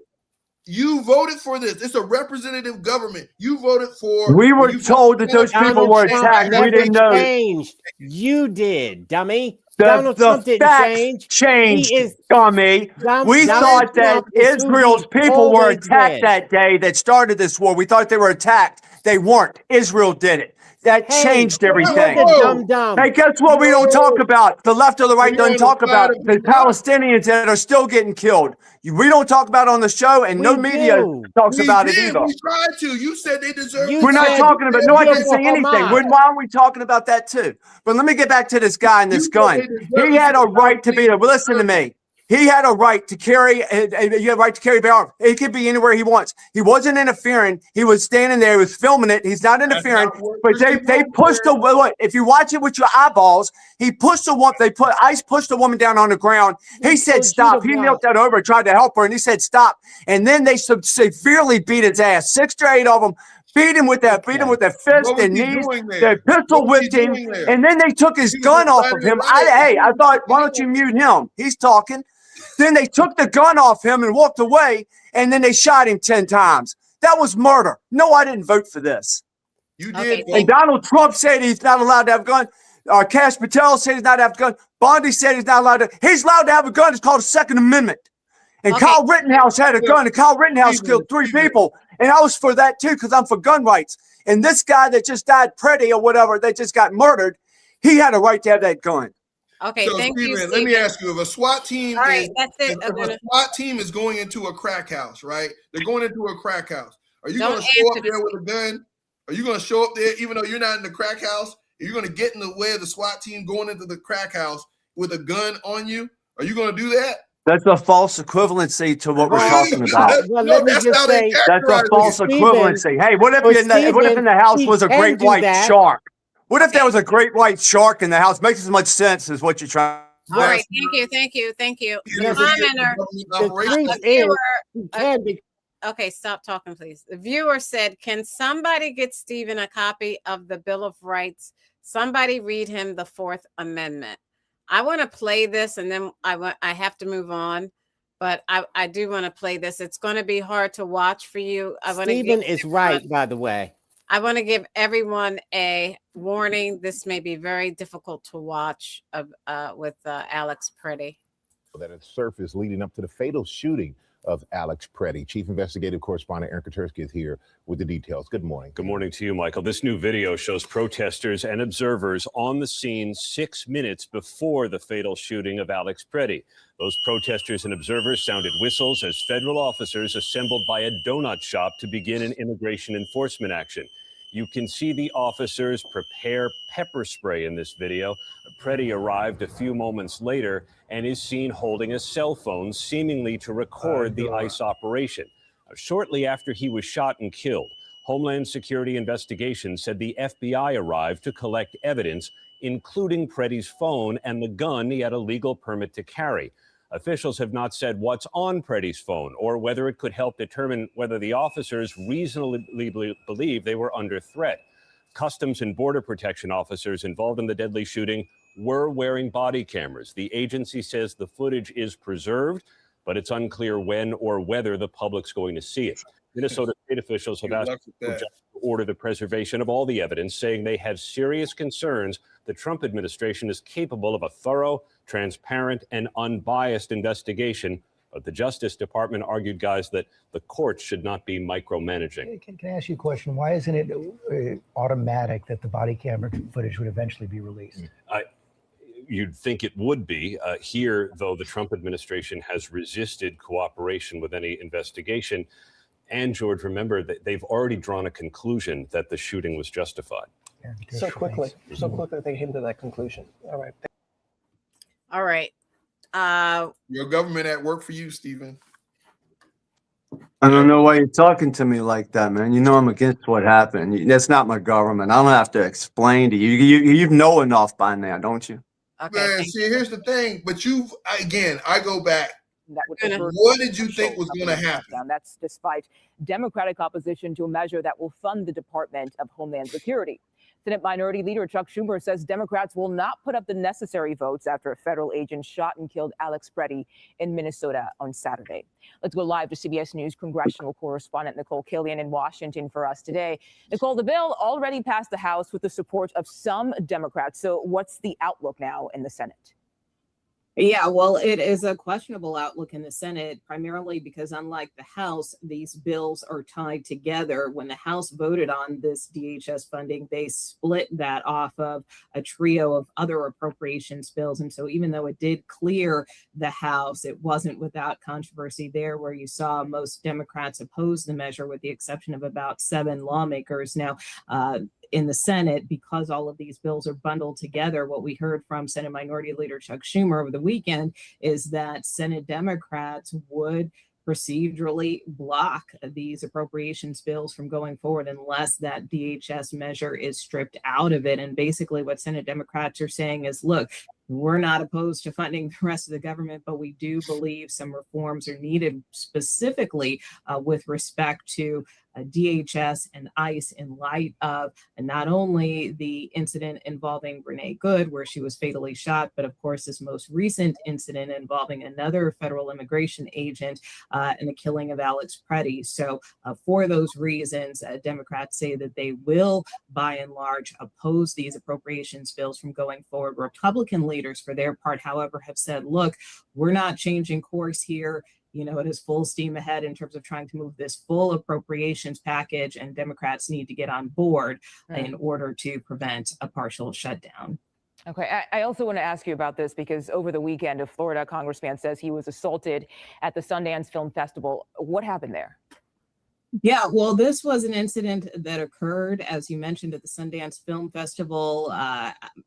you voted for this. It's a representative government. You voted for. We were told that those people were attacked. We didn't know. Changed. You did, dummy. Donald Trump didn't change. Dummy. We thought that Israel's people were attacked that day that started this war. We thought they were attacked. They weren't. Israel did it. That changed everything. Hey, guess what we don't talk about? The left or the right doesn't talk about the Palestinians that are still getting killed. We don't talk about it on the show, and no media talks about it either. We tried to. You said they deserve. We're not talking about. No, I didn't say anything. Why aren't we talking about that too? But let me get back to this guy and this gun. He had a right to be there. Well, listen to me. He had a right to carry. You have a right to carry a arm. It could be anywhere he wants. He wasn't interfering. He was standing there. He was filming it. He's not interfering. But they pushed the. Look, if you watch it with your eyeballs, he pushed the woman. ICE pushed the woman down on the ground. He said stop. He knelt that over, tried to help her, and he said stop. And then they severely beat his ass. 6 to 8 of them. Beat him with their fist and knees. They pistol whipped him, and then they took his gun off of him. I thought, why don't you mute him? He's talking. Then they took the gun off him and walked away, and then they shot him 10 times. That was murder. No, I didn't vote for this. You did. And Donald Trump said he's not allowed to have a gun. Kash Patel said he's not allowed to have a gun. Bondi said he's not allowed to. He's allowed to have a gun. It's called a Second Amendment. And Kyle Rittenhouse had a gun, and Kyle Rittenhouse killed 3 people. And I was for that too, because I'm for gun rights. And this guy that just died, Pretty or whatever, that just got murdered, he had a right to have that gun. Okay, so thank you, Stephen. Let me ask you: if a SWAT team, that's it. If a SWAT team is going into a crack house, right? They're going into a crack house. Are you going to show up there with a gun? Are you going to show up there even though you're not in the crack house? Are you going to get in the way of the SWAT team going into the crack house with a gun on you? Are you going to do that? That's a false equivalency to what we're talking about. Well, let me just say, that's a false equivalency. Hey, what if in the house was a great white shark? What if there was a great white shark in the house? Makes as much sense as what you're trying. All right, thank you. Okay, stop talking, please. The viewer said, "Can somebody get Stephen a copy of the Bill of Rights? Somebody read him the 4th Amendment." I want to play this, and then I have to move on. But I do want to play this. It's going to be hard to watch for you. Stephen is right, by the way. I want to give everyone a warning. This may be very difficult to watch with Alex Pretty. That its surface leading up to the fatal shooting of Alex Preddy. Chief Investigative Correspondent Aaron Katersky is here with the details. Good morning. Good morning to you, Michael. This new video shows protesters and observers on the scene 6 minutes before the fatal shooting of Alex Preddy. Those protesters and observers sounded whistles as federal officers assembled by a donut shop to begin an immigration enforcement action. You can see the officers prepare pepper spray in this video. Preddy arrived a few moments later and is seen holding a cell phone, seemingly to record the ICE operation. Shortly after he was shot and killed, Homeland Security investigations said the FBI arrived to collect evidence, including Preddy's phone and the gun he had a legal permit to carry. Officials have not said what's on Preddy's phone or whether it could help determine whether the officers reasonably believe they were under threat. Customs and Border Protection officers involved in the deadly shooting were wearing body cameras. The agency says the footage is preserved, but it's unclear when or whether the public's going to see it. Minnesota state officials have asked the judge to order the preservation of all the evidence, saying they have serious concerns the Trump administration is capable of a thorough, transparent, and unbiased investigation. But the Justice Department argued, guys, that the courts should not be micromanaging. Can I ask you a question? Why isn't it automatic that the body camera footage would eventually be released? You'd think it would be. Here, though, the Trump administration has resisted cooperation with any investigation. And, George, remember that they've already drawn a conclusion that the shooting was justified. So quickly they came to that conclusion. All right. All right. Your government at work for you, Stephen. I don't know why you're talking to me like that, man. You know I'm against what happened. That's not my government. I don't have to explain to you. You know enough by now, don't you? Okay. Man, see, here's the thing. But I go back. That What did you think was going to happen? That's despite Democratic opposition to a measure that will fund the Department of Homeland Security. Senate Minority Leader Chuck Schumer says Democrats will not put up the necessary votes after a federal agent shot and killed Alex Preddy in Minnesota on Saturday. Let's go live to CBS News congressional correspondent Nicole Killian in Washington for us today. Nicole, the bill already passed the House with the support of some Democrats. So what's the outlook now in the Senate? Yeah, well, it is a questionable outlook in the Senate, primarily because unlike the House, these bills are tied together. When the House voted on this DHS funding, they split that off of a trio of other appropriations bills. And so even though it did clear the House, it wasn't without controversy there, where you saw most Democrats oppose the measure, with the exception of about 7 lawmakers. Now, in the Senate, because all of these bills are bundled together, what we heard from Senate Minority Leader Chuck Schumer over the weekend is that Senate Democrats would procedurally block these appropriations bills from going forward unless that DHS measure is stripped out of it. And basically what Senate Democrats are saying is, look, we're not opposed to funding the rest of the government, but we do believe some reforms are needed, specifically with respect to DHS and ICE, in light of not only the incident involving Renee Good, where she was fatally shot, but of course this most recent incident involving another federal immigration agent and the killing of Alex Preddy. So for those reasons, Democrats say that they will, by and large, oppose these appropriations bills from going forward. Republican leaders, for their part, however, have said, look, we're not changing course here. You know, it is full steam ahead in terms of trying to move this full appropriations package, and Democrats need to get on board in order to prevent a partial shutdown. Okay, I also want to ask you about this because over the weekend, a Florida congressman says he was assaulted at the Sundance Film Festival. What happened there? Yeah, well, this was an incident that occurred, as you mentioned, at the Sundance Film Festival.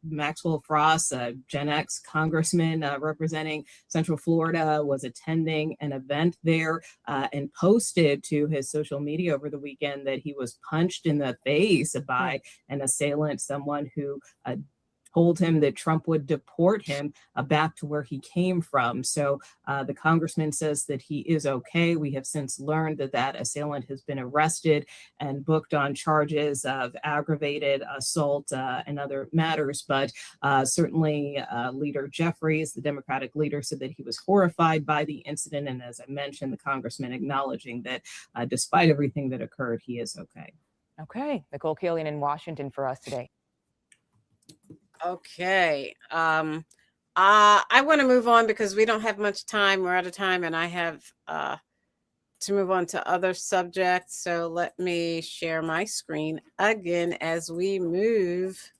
Maxwell Frost, a Gen X congressman representing Central Florida, was attending an event there and posted to his social media over the weekend that he was punched in the face by an assailant, someone who told him that Trump would deport him back to where he came from. So the congressman says that he is okay. We have since learned that that assailant has been arrested and booked on charges of aggravated assault and other matters. But certainly Leader Jeffries, the Democratic leader, said that he was horrified by the incident. And as I mentioned, the congressman acknowledging that despite everything that occurred, he is okay. Okay. Nicole Killian in Washington for us today. Okay. I want to move on because we don't have much time. We're out of time, and I have to move on to other subjects. So let me share my screen again as we move.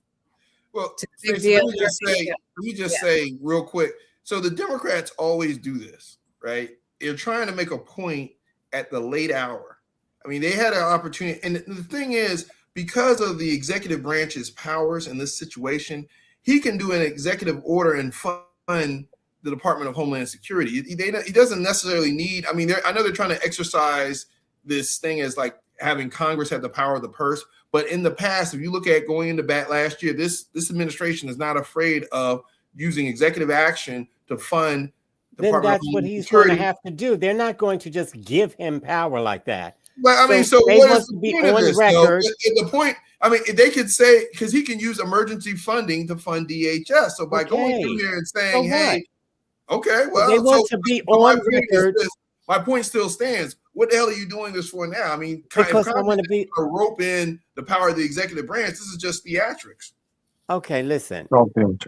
Well, to the big Stacey, deal. let me just say real quick. So the Democrats always do this, right? They're trying to make a point at the late hour. I mean, they had an opportunity. And the thing is, because of the executive branch's powers in this situation, he can do an executive order and fund the Department of Homeland Security. He doesn't necessarily need, I mean, I know they're trying to exercise this thing as like having Congress have the power of the purse. But in the past, if you look at going into bat last year, this administration is not afraid of using executive action to fund Then that's what he's going to have to do. They're not going to just give him power like that. But I mean, so they what want is to the be point of on this? record. Though? The point, I mean, they could say, because he can use emergency funding to fund DHS. So by going through there and saying, hey, okay, well, they want to be on record. My point still stands. What the hell are you doing this for now? I mean, because I want to be rope in the power of the executive branch. This is just theatrics. Okay, listen.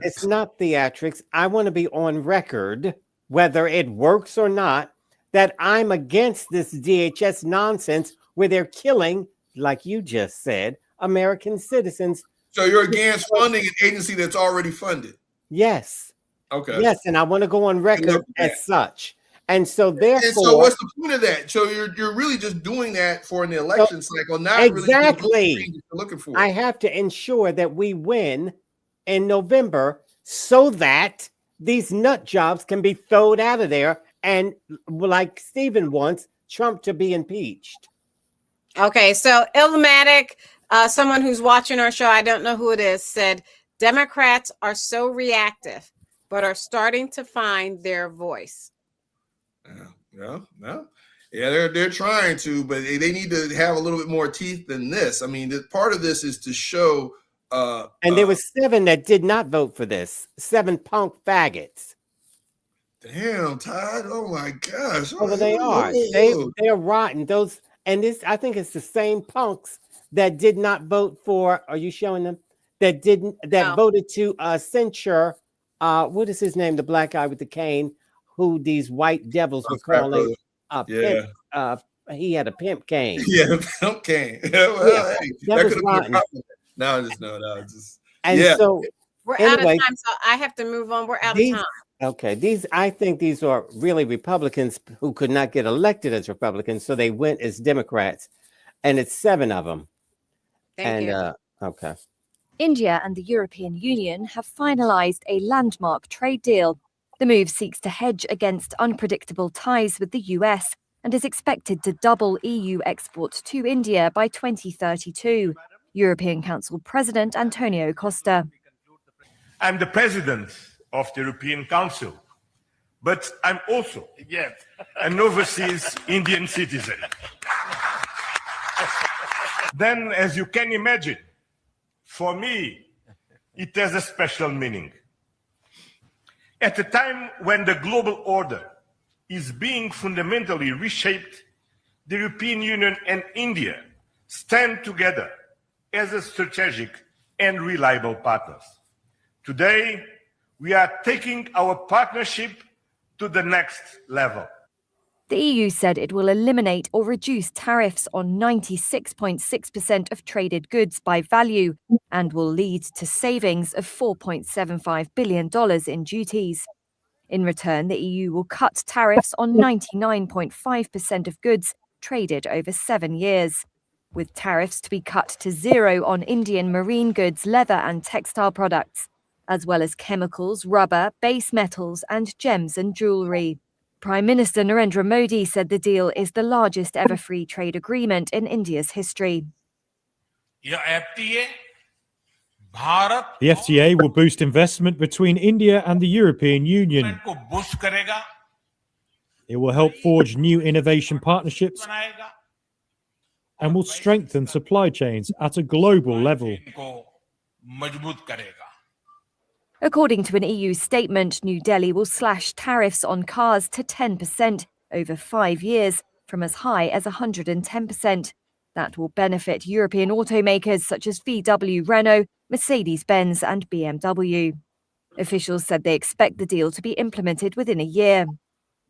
It's not theatrics. I want to be on record, whether it works or not, that I'm against this DHS nonsense where they're killing, like you just said, American citizens. So you're against funding an agency that's already funded? Yes. Okay. Yes, and I want to go on record as such. And so therefore, and so what's the point of that? So you're really just doing that for an election cycle, not exactly really you're looking for. I have to ensure that we win in November so that these nut jobs can be thrown out of there, and like Stephen wants, Trump to be impeached. Okay, so Illmatic, someone who's watching our show, I don't know who it is, said Democrats are so reactive, but are starting to find their voice. Yeah, they're trying to, but they need to have a little bit more teeth than this. I mean, part of this is to show. And there was 7 that did not vote for this. 7 punk faggots. Damn, Todd! Oh my gosh! Well, they are. They're rotten. Those, and this, I think it's the same punks that did not vote for. Are you showing them? That didn't. That voted to censure. What is his name? The black guy with the cane, who these white devils were calling pimp. He had a pimp cane. Yeah, pimp cane. Well, hey, that was rotten. No. And so we're out of time, so I have to move on. We're out of time. Okay, I think these are really Republicans who could not get elected as Republicans, so they went as Democrats, and it's 7 of them. Thank you. Okay. India and the European Union have finalized a landmark trade deal. The move seeks to hedge against unpredictable ties with the US and is expected to double EU exports to India by 2032. European Council President Antonio Costa. I'm the president of the European Council, but I'm also an overseas Indian citizen. Then, as you can imagine, for me, it has a special meaning. At a time when the global order is being fundamentally reshaped, the European Union and India stand together as a strategic and reliable partners. Today, we are taking our partnership to the next level. The EU said it will eliminate or reduce tariffs on 96.6% of traded goods by value and will lead to savings of $4.75 billion in duties. In return, the EU will cut tariffs on 99.5% of goods traded over 7 years, with tariffs to be cut to 0 on Indian marine goods, leather and textile products, as well as chemicals, rubber, base metals and gems and jewellery. Prime Minister Narendra Modi said the deal is the largest ever free trade agreement in India's history. The FTA will boost investment between India and the European Union. It will help forge new innovation partnerships and will strengthen supply chains at a global level. According to an EU statement, New Delhi will slash tariffs on cars to 10% over 5 years, from as high as 110%. That will benefit European automakers such as VW, Renault, Mercedes-Benz and BMW. Officials said they expect the deal to be implemented within a year.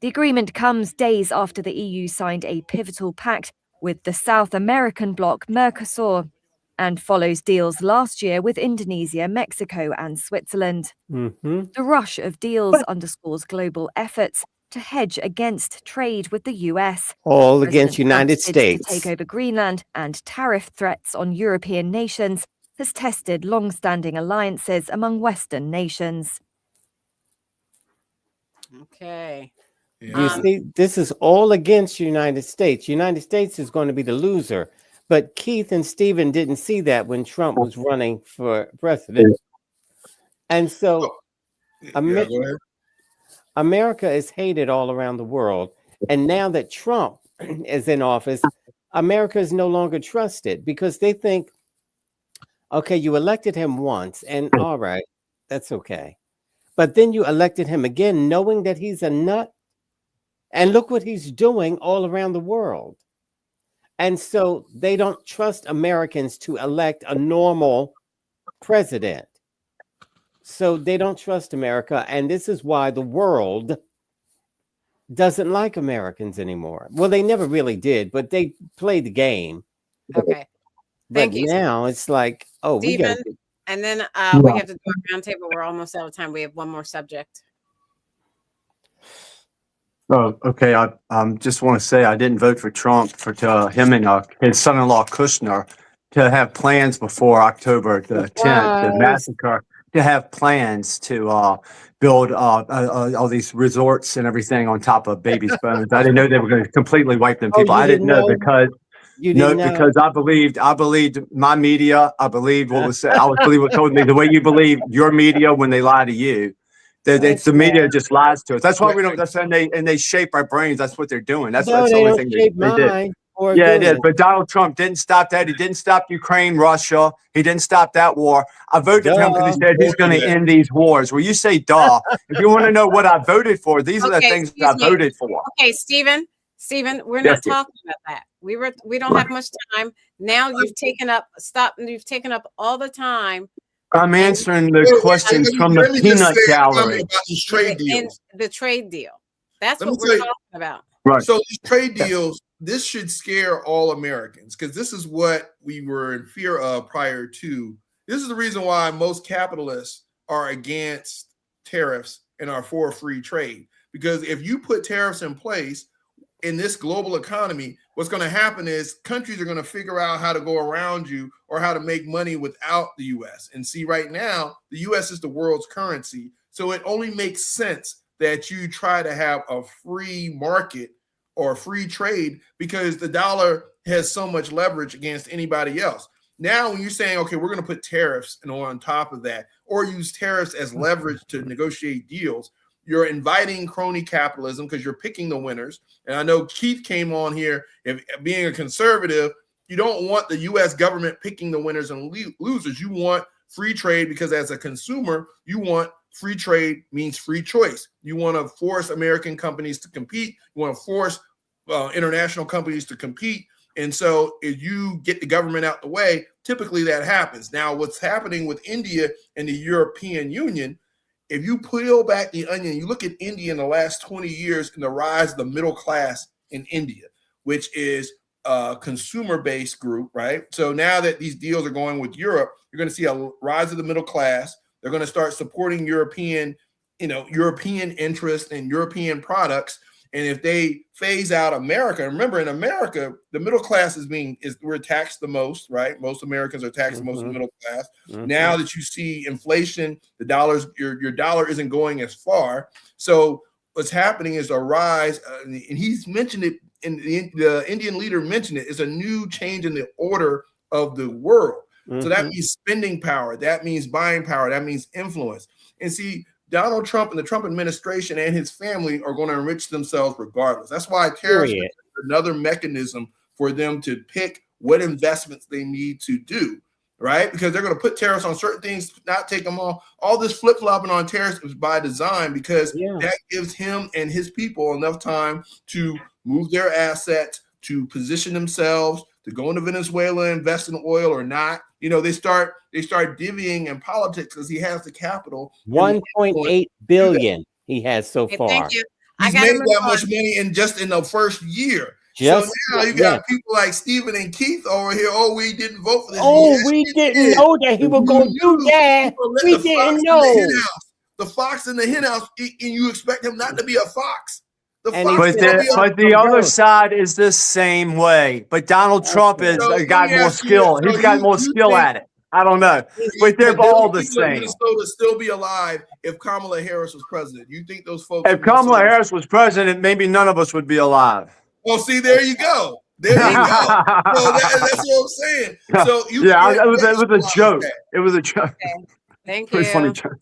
The agreement comes days after the EU signed a pivotal pact with the South American bloc Mercosur and follows deals last year with Indonesia, Mexico, and Switzerland. Mm-hmm. The rush of deals underscores global efforts to hedge against trade with the US. All against President United Trump's bid States. to take over Greenland and tariff threats on European nations has tested long-standing alliances among Western nations. Okay. You see, this is all against United States. United States is going to be the loser. But Keith and Stephen didn't see that when Trump was running for president. And so America is hated all around the world. And now that Trump is in office, America is no longer trusted because they think, okay, you elected him once, and all right, that's okay. But then you elected him again, knowing that he's a nut. And look what he's doing all around the world. And so they don't trust Americans to elect a normal president. So they don't trust America. And this is why the world doesn't like Americans anymore. Well, they never really did, but they played the game. Okay. But now it's like, oh, we got Stephen, and then we have to do a roundtable. We're almost out of time. We have one more subject. Oh, okay. I just want to say I didn't vote for Trump for him and his son-in-law Kushner to have plans before October the 10th, the massacre, to have plans to build all these resorts and everything on top of babies' bones. I didn't know they were going to completely wipe them people. I didn't know because because I believed my media. I believed what was said. I was believe what told me the way you believe your media when they lie to you. The media just lies to us. That's why we don't. That's and they shape our brains. That's what they're doing. That's the only thing they did. Yeah, it did. But Donald Trump didn't stop that. He didn't stop Ukraine, Russia. He didn't stop that war. I voted for him because he said he's going to end these wars. Well, you say duh. If you want to know what I voted for, these are the things that I voted for. Okay, Stephen, we're not talking about that. We don't have much time. Now you've taken up all the time. I'm answering the questions from the peanut gallery. The trade deal. That's what we're talking about. Right. So these trade deals, this should scare all Americans because this is what we were in fear of prior to. This is the reason why most capitalists are against tariffs and are for free trade. Because if you put tariffs in place in this global economy, what's going to happen is countries are going to figure out how to go around you or how to make money without the U.S. And see, right now, the U.S. is the world's currency. So it only makes sense that you try to have a free market or free trade because the dollar has so much leverage against anybody else. Now, when you're saying, okay, we're going to put tariffs on top of that or use tariffs as leverage to negotiate deals, you're inviting crony capitalism because you're picking the winners. And I know Keith came on here, if being a conservative, you don't want the U.S. government picking the winners and losers. You want free trade because as a consumer, you want free trade means free choice. You want to force American companies to compete. You want to force international companies to compete. And so if you get the government out the way, typically that happens. Now, what's happening with India and the European Union, if you peel back the onion, you look at India in the last 20 years and the rise of the middle class in India, which is a consumer-based group, right? So now that these deals are going with Europe, you're going to see a rise of the middle class. They're going to start supporting European interest and European products. And if they phase out America, remember in America, the middle class we're taxed the most, right? Most Americans are taxed the most in the middle class. Now that you see inflation, your dollar isn't going as far. So what's happening is a rise, and he's mentioned it, and the Indian leader mentioned it, is a new change in the order of the world. So that means spending power, that means buying power, that means influence. And see, Donald Trump and the Trump administration and his family are going to enrich themselves regardless. That's why tariffs is another mechanism for them to pick what investments they need to do, right? Because they're going to put tariffs on certain things, not take them all. All this flip-flopping on tariffs is by design because that gives him and his people enough time to move their assets, to position themselves, to go into Venezuela, invest in oil or not. You know, they start divvying in politics because he has the capital. 1.8 billion he has so far. Thank you. He's made that much money in the first year. So now you got people like Stephen and Keith over here. Oh, we didn't vote for this. Oh, we didn't know that he was going to do that. We didn't know. The fox in the hen house, and you expect him not to be a fox. But the other side is the same way. But Donald Trump has got more skill. He's got more skill at it. I don't know. But they're all the same. Minnesota still be alive if Kamala Harris was president. You think those folks? If Kamala Harris was president, maybe none of us would be alive. Well, see, there you go. There you go. So that's what I'm saying. So it was a joke. It was a joke. Okay. Thank you. Pretty funny joke.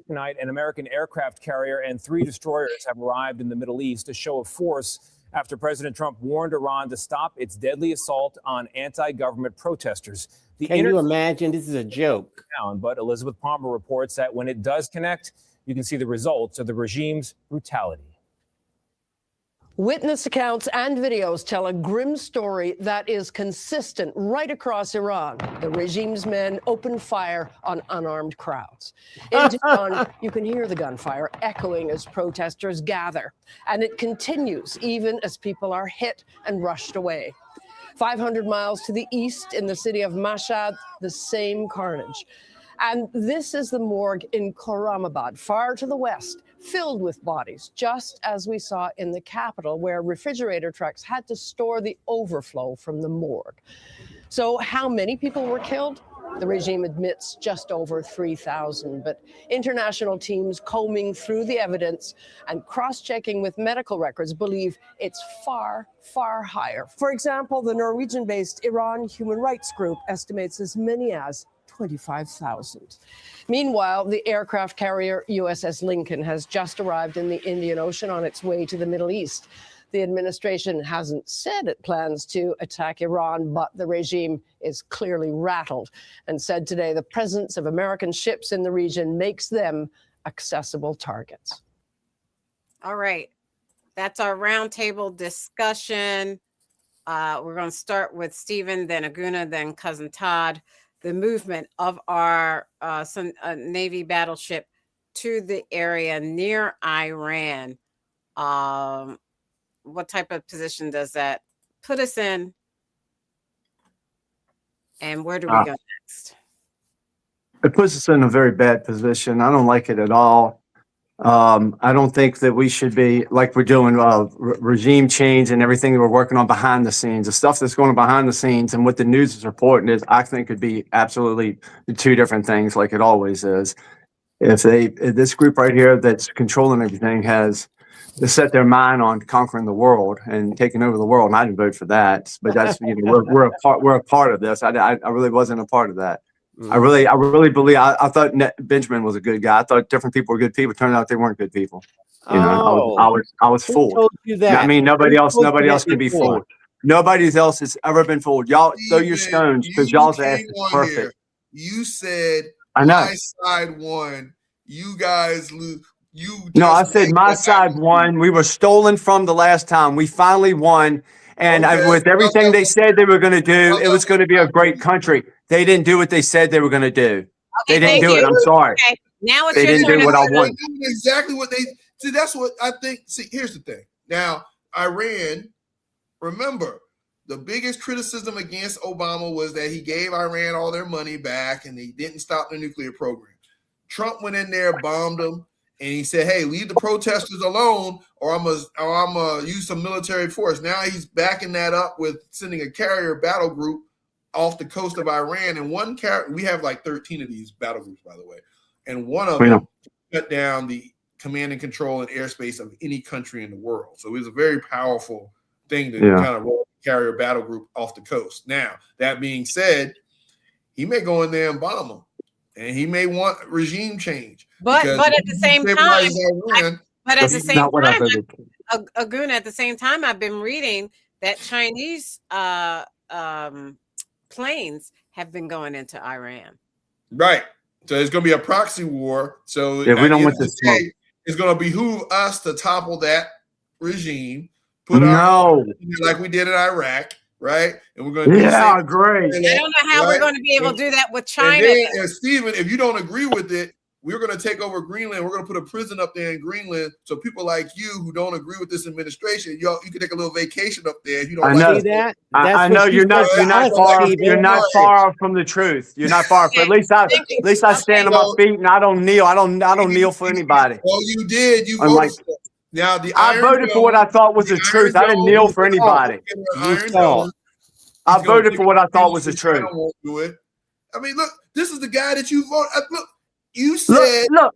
Tonight, an American aircraft carrier and 3 destroyers have arrived in the Middle East, a show of force after President Trump warned Iran to stop its deadly assault on anti-government protesters. Can you imagine? This is a joke. But Elizabeth Palmer reports that when it does connect, you can see the results of the regime's brutality. Witness accounts and videos tell a grim story that is consistent right across Iran. The regime's men open fire on unarmed crowds. In Tehran, you can hear the gunfire echoing as protesters gather. And it continues even as people are hit and rushed away. 500 miles to the east in the city of Mashhad, the same carnage. And this is the morgue in Khorramabad, far to the west, filled with bodies, just as we saw in the capital, where refrigerator trucks had to store the overflow from the morgue. So how many people were killed? The regime admits just over 3,000, but international teams combing through the evidence and cross-checking with medical records believe it's far, far higher. For example, the Norwegian-based Iran Human Rights Group estimates as many as 25,000. Meanwhile, the aircraft carrier USS Lincoln has just arrived in the Indian Ocean on its way to the Middle East. The administration hasn't said it plans to attack Iran, but the regime is clearly rattled and said today the presence of American ships in the region makes them accessible targets. All right. That's our roundtable discussion. We're going to start with Stephen, then Aguna, then Cousin Todd. The movement of our Navy battleship to the area near Iran. What type of position does that put us in? And where do we go next? It puts us in a very bad position. I don't like it at all. I don't think that we should be like we're doing regime change and everything that we're working on behind the scenes. The stuff that's going on behind the scenes and what the news is reporting is, I think, could be absolutely two different things, like it always is. If this group right here that's controlling everything has set their mind on conquering the world and taking over the world, and I didn't vote for that, but that's we're a part of this. I really wasn't a part of that. I really believe. I thought Benjamin was a good guy. I thought different people were good people. Turned out they weren't good people. You know, I was fooled. Told you that? I mean, nobody else can be fooled. Nobody else has ever been fooled. Y'all throw your stones because y'all's ass is perfect. You said I know. my side won. You guys lose. No, I said my side won. We were stolen from the last time. We finally won. And with everything they said they were going to do, it was going to be a great country. They didn't do what they said they were going to do. Okay, they didn't do it. I'm sorry. Okay. Now it's they your didn't turn. do what I wanted. Exactly what they see. That's what I think. See, here's the thing. Now, Iran, remember, the biggest criticism against Obama was that he gave Iran all their money back and he didn't stop the nuclear program. Trump went in there, bombed them, and he said, hey, leave the protesters alone or I'm gonna use some military force. Now he's backing that up with sending a carrier battle group off the coast of Iran. And one we have like 13 of these battle groups, by the way. And one of them shut down the command and control and airspace of any country in the world. So it was a very powerful thing to kind of roll the carrier battle group off the coast. Now, that being said, he may go in there and bomb them. And he may want regime change. But at the same time, Aguna, at the same time, I've been reading that Chinese planes have been going into Iran. Right. So it's going to be a proxy war. So we don't want this. It's going to behoove us to topple that regime. Like we did in Iraq. Right, and we're going to great. I don't know how we're going to be able to do that with China. And Stephen, if you don't agree with it, we're going to take over Greenland. We're going to put a prison up there in Greenland. So people like you who don't agree with this administration, you can take a little vacation up there. If you don't I know like that. I know you're not far from the truth. You're not far. At least I stand on my feet and I don't kneel. I don't kneel for anybody. Well, you did. You I'm voted like, for it. Now I voted for what I thought was the truth. I didn't kneel for anybody. I voted for what I thought was the truth. I won't do it. I mean, look, this is the guy that you voted. Look, you said, look.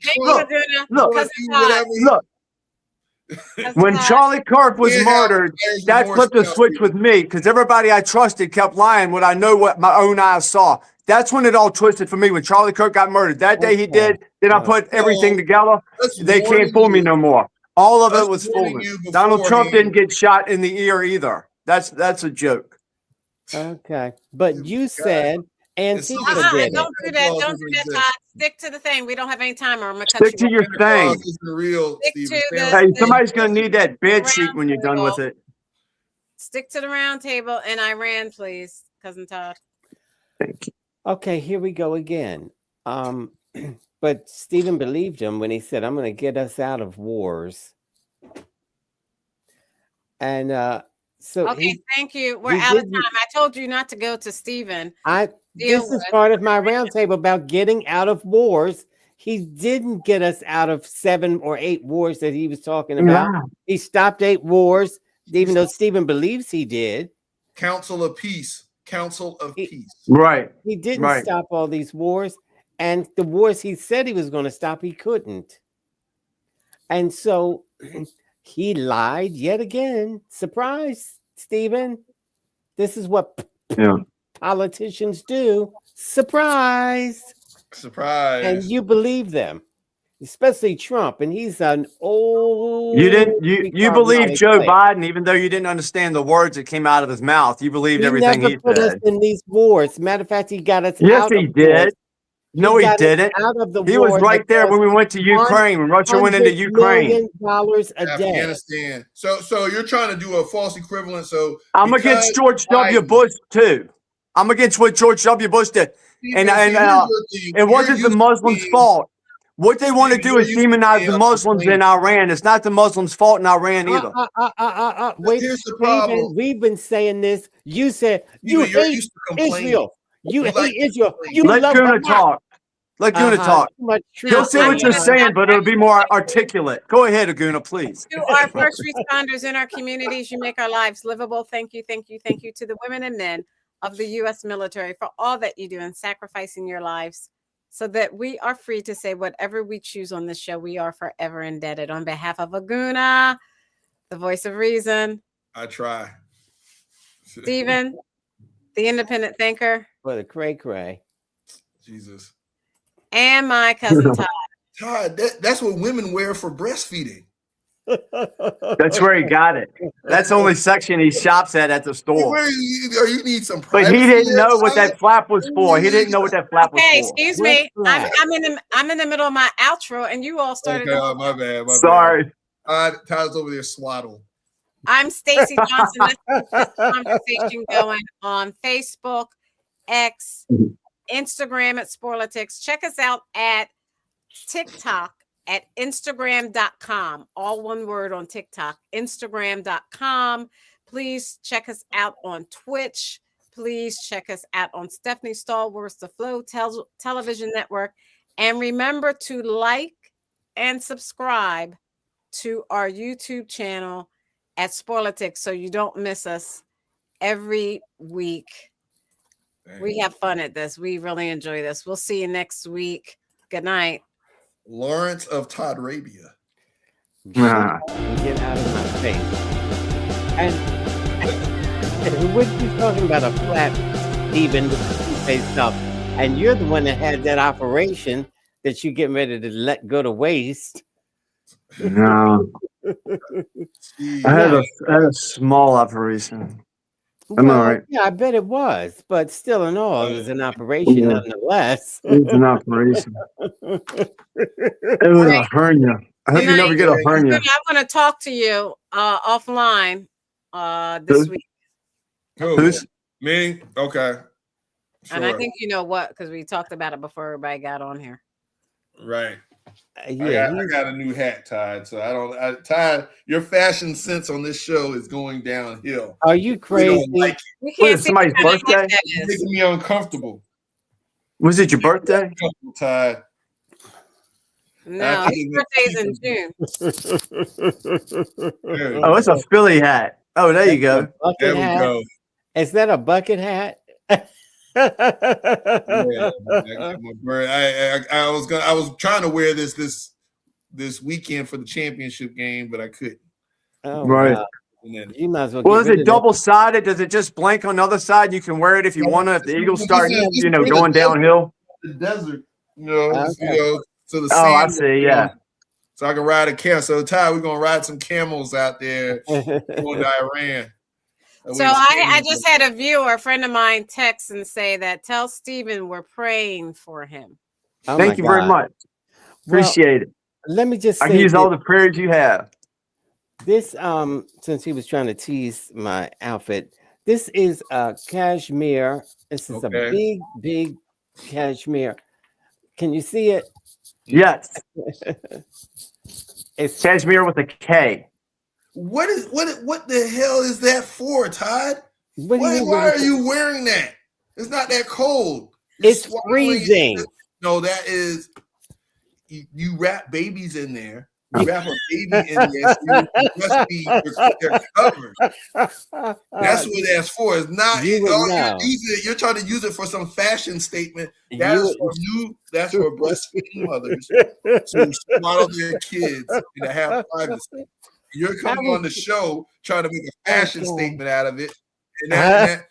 When Charlie Kirk was murdered, that flipped a switch with me because everybody I trusted kept lying when I know what my own eyes saw. That's when it all twisted for me. When Charlie Kirk got murdered, that day he did. Then I put everything together. They can't fool me no more. All of it was fooling. Donald Trump didn't get shot in the ear either. That's a joke. Okay, but you said Antifa did it. Don't do that. Don't do that, Todd. Stick to the thing. We don't have any time, or I'm gonna cut Stick to your thing. Hey, somebody's gonna need that bed sheet when you're done with it. Stick to the round table and Iran, please, cousin Todd. Thank you. Okay, here we go again. But Stephen believed him when he said, "I'm going to get us out of wars." And so, okay, thank you. We're out of time. I told you not to go to Stephen. This is part of my roundtable about getting out of wars. He didn't get us out of 7 or 8 wars that he was talking about. Yeah. He stopped 8 wars, even though Stephen believes he did. Council of Peace. Right. He didn't stop all these wars. And the wars he said he was going to stop, he couldn't. And so he lied yet again. Surprise, Stephen. This is what politicians do. Surprise. And you believe them, especially Trump. And he's an old. You believe Joe Biden, even though you didn't understand the words that came out of his mouth. You believed everything he put us said. in these wars. Matter of fact, he got us Yes, out he of did. wars. No, he didn't. He was right there when we went to Ukraine, when Russia went into Ukraine. $1 a day. Afghanistan. So you're trying to do a false equivalent. So I'm against George W. Bush too. I'm against what George W. Bush did, and it wasn't the Muslims' fault. What they want to do is demonize the Muslims in Iran. It's not the Muslims' fault in Iran either. Wait, here's the problem. We've been saying this. You said you hate Israel. You hate Israel. You Let love Guna Hamas. talk. Let Guna talk. He'll say what you're saying, but it'll be more articulate. Go ahead, Aguna, please. To our first responders in our communities, you make our lives livable. Thank you, thank you, thank you to the women and men of the U.S. military for all that you do in sacrificing your lives so that we are free to say whatever we choose on this show. We are forever indebted. On behalf of Aguna, the voice of reason. I try. Stephen, the independent thinker. For the cray-cray. Jesus. And my cousin Todd. Todd, that's what women wear for breastfeeding. That's where he got it. That's the only section he shops at the store. You need some but he privacy didn't know there, what that flap was for. He didn't know what that flap was for. Excuse me. I'm in the middle of my outro, and you all started. Okay, my bad. Sorry. Todd's over there swaddled. I'm Stacey Johnson. Let's keep this conversation going on Facebook, X, Instagram at Sporlitiks. Check us out at TikTok at Instagram.com. All one word on TikTok, Instagram.com. Please check us out on Twitch. Please check us out on Stephanie Stallworth's The Flow Television Network. And remember to like and subscribe to our YouTube channel at Sporlitiks so you don't miss us every week. We have fun at this. We really enjoy this. We'll see you next week. Good night. Lawrence of Todd Arabia. Get out of my face. And what you talking about a flap, Stephen, face stuff. And you're the one that had that operation that you getting ready to let go to waste. No. I had a small operation. I'm all right. Yeah, I bet it was, but still in all, it was an operation nonetheless. It was an operation. It was a hernia. I hope you never get a hernia. I want to talk to you offline this week. Who's me? Okay. Sure. And I think you know what, because we talked about it before everybody got on here. Right. I got a new hat, Todd. So Todd, your fashion sense on this show is going downhill. Are you crazy? We don't like it. We can't see somebody's what birthday? that It's is. making me uncomfortable. Was it your birthday? Todd. No, his birthday's in June. Oh, it's a Philly hat. Oh, there you go. There we go. Is that a bucket hat? Yeah, I was trying to wear this weekend for the championship game, but I couldn't. Oh, Right. wow. You might as well. Well, get is rid it of that. double sided? Does it just blank on the other side? You can wear it if you want to. If the Eagles start, going downhill. The desert, to the Oh, I sand, see. Yeah. so I can ride a camel. So Ty, we're gonna ride some camels out there going to Iran. So I just had a viewer, a friend of mine, text and say that tell Stephen we're praying for him. Oh Thank my you very God. much. Appreciate it. Let me just I say can use all that the prayers you have. this since he was trying to tease my outfit, this is cashmere. This is a big cashmere. Can you see it? Yes. It's cashmere with a K. What the hell is that for, Todd? Why are you wearing that? It's not that cold. It's freezing. No, that is you wrap babies in there. You wrap a baby in there, so they're covered. That's what that's for. It's not. You're trying to use it for some fashion statement. That's for breastfeeding mothers to swaddle their kids and to have privacy. You're coming on the show trying to make a fashion statement out of it, and that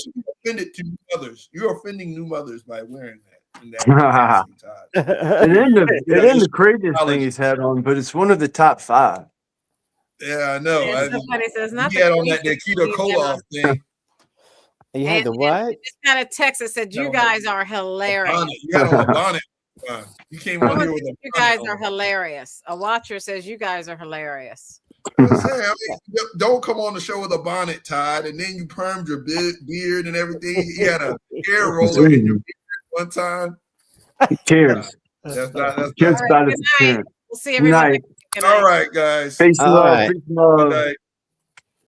should be offended to new mothers. You're offending new mothers by wearing that. And then the craziest thing he's had on, but it's one of the top 5. Yeah, I know. And somebody says not he had on that Nikita Koloff thing. You had the what? This kind of text that said, "You guys are hilarious." You had on a bonnet. You came on here with a You guys are hilarious. A watcher says, "You guys are hilarious." Don't come on the show with a bonnet, Todd, and then you permed your beard and everything. You had a hair roller in your beard one time. Cheers. That's not Cheers, All right, good night. We'll see everybody. All right, guys. Peace and love. Peace and love. Good night.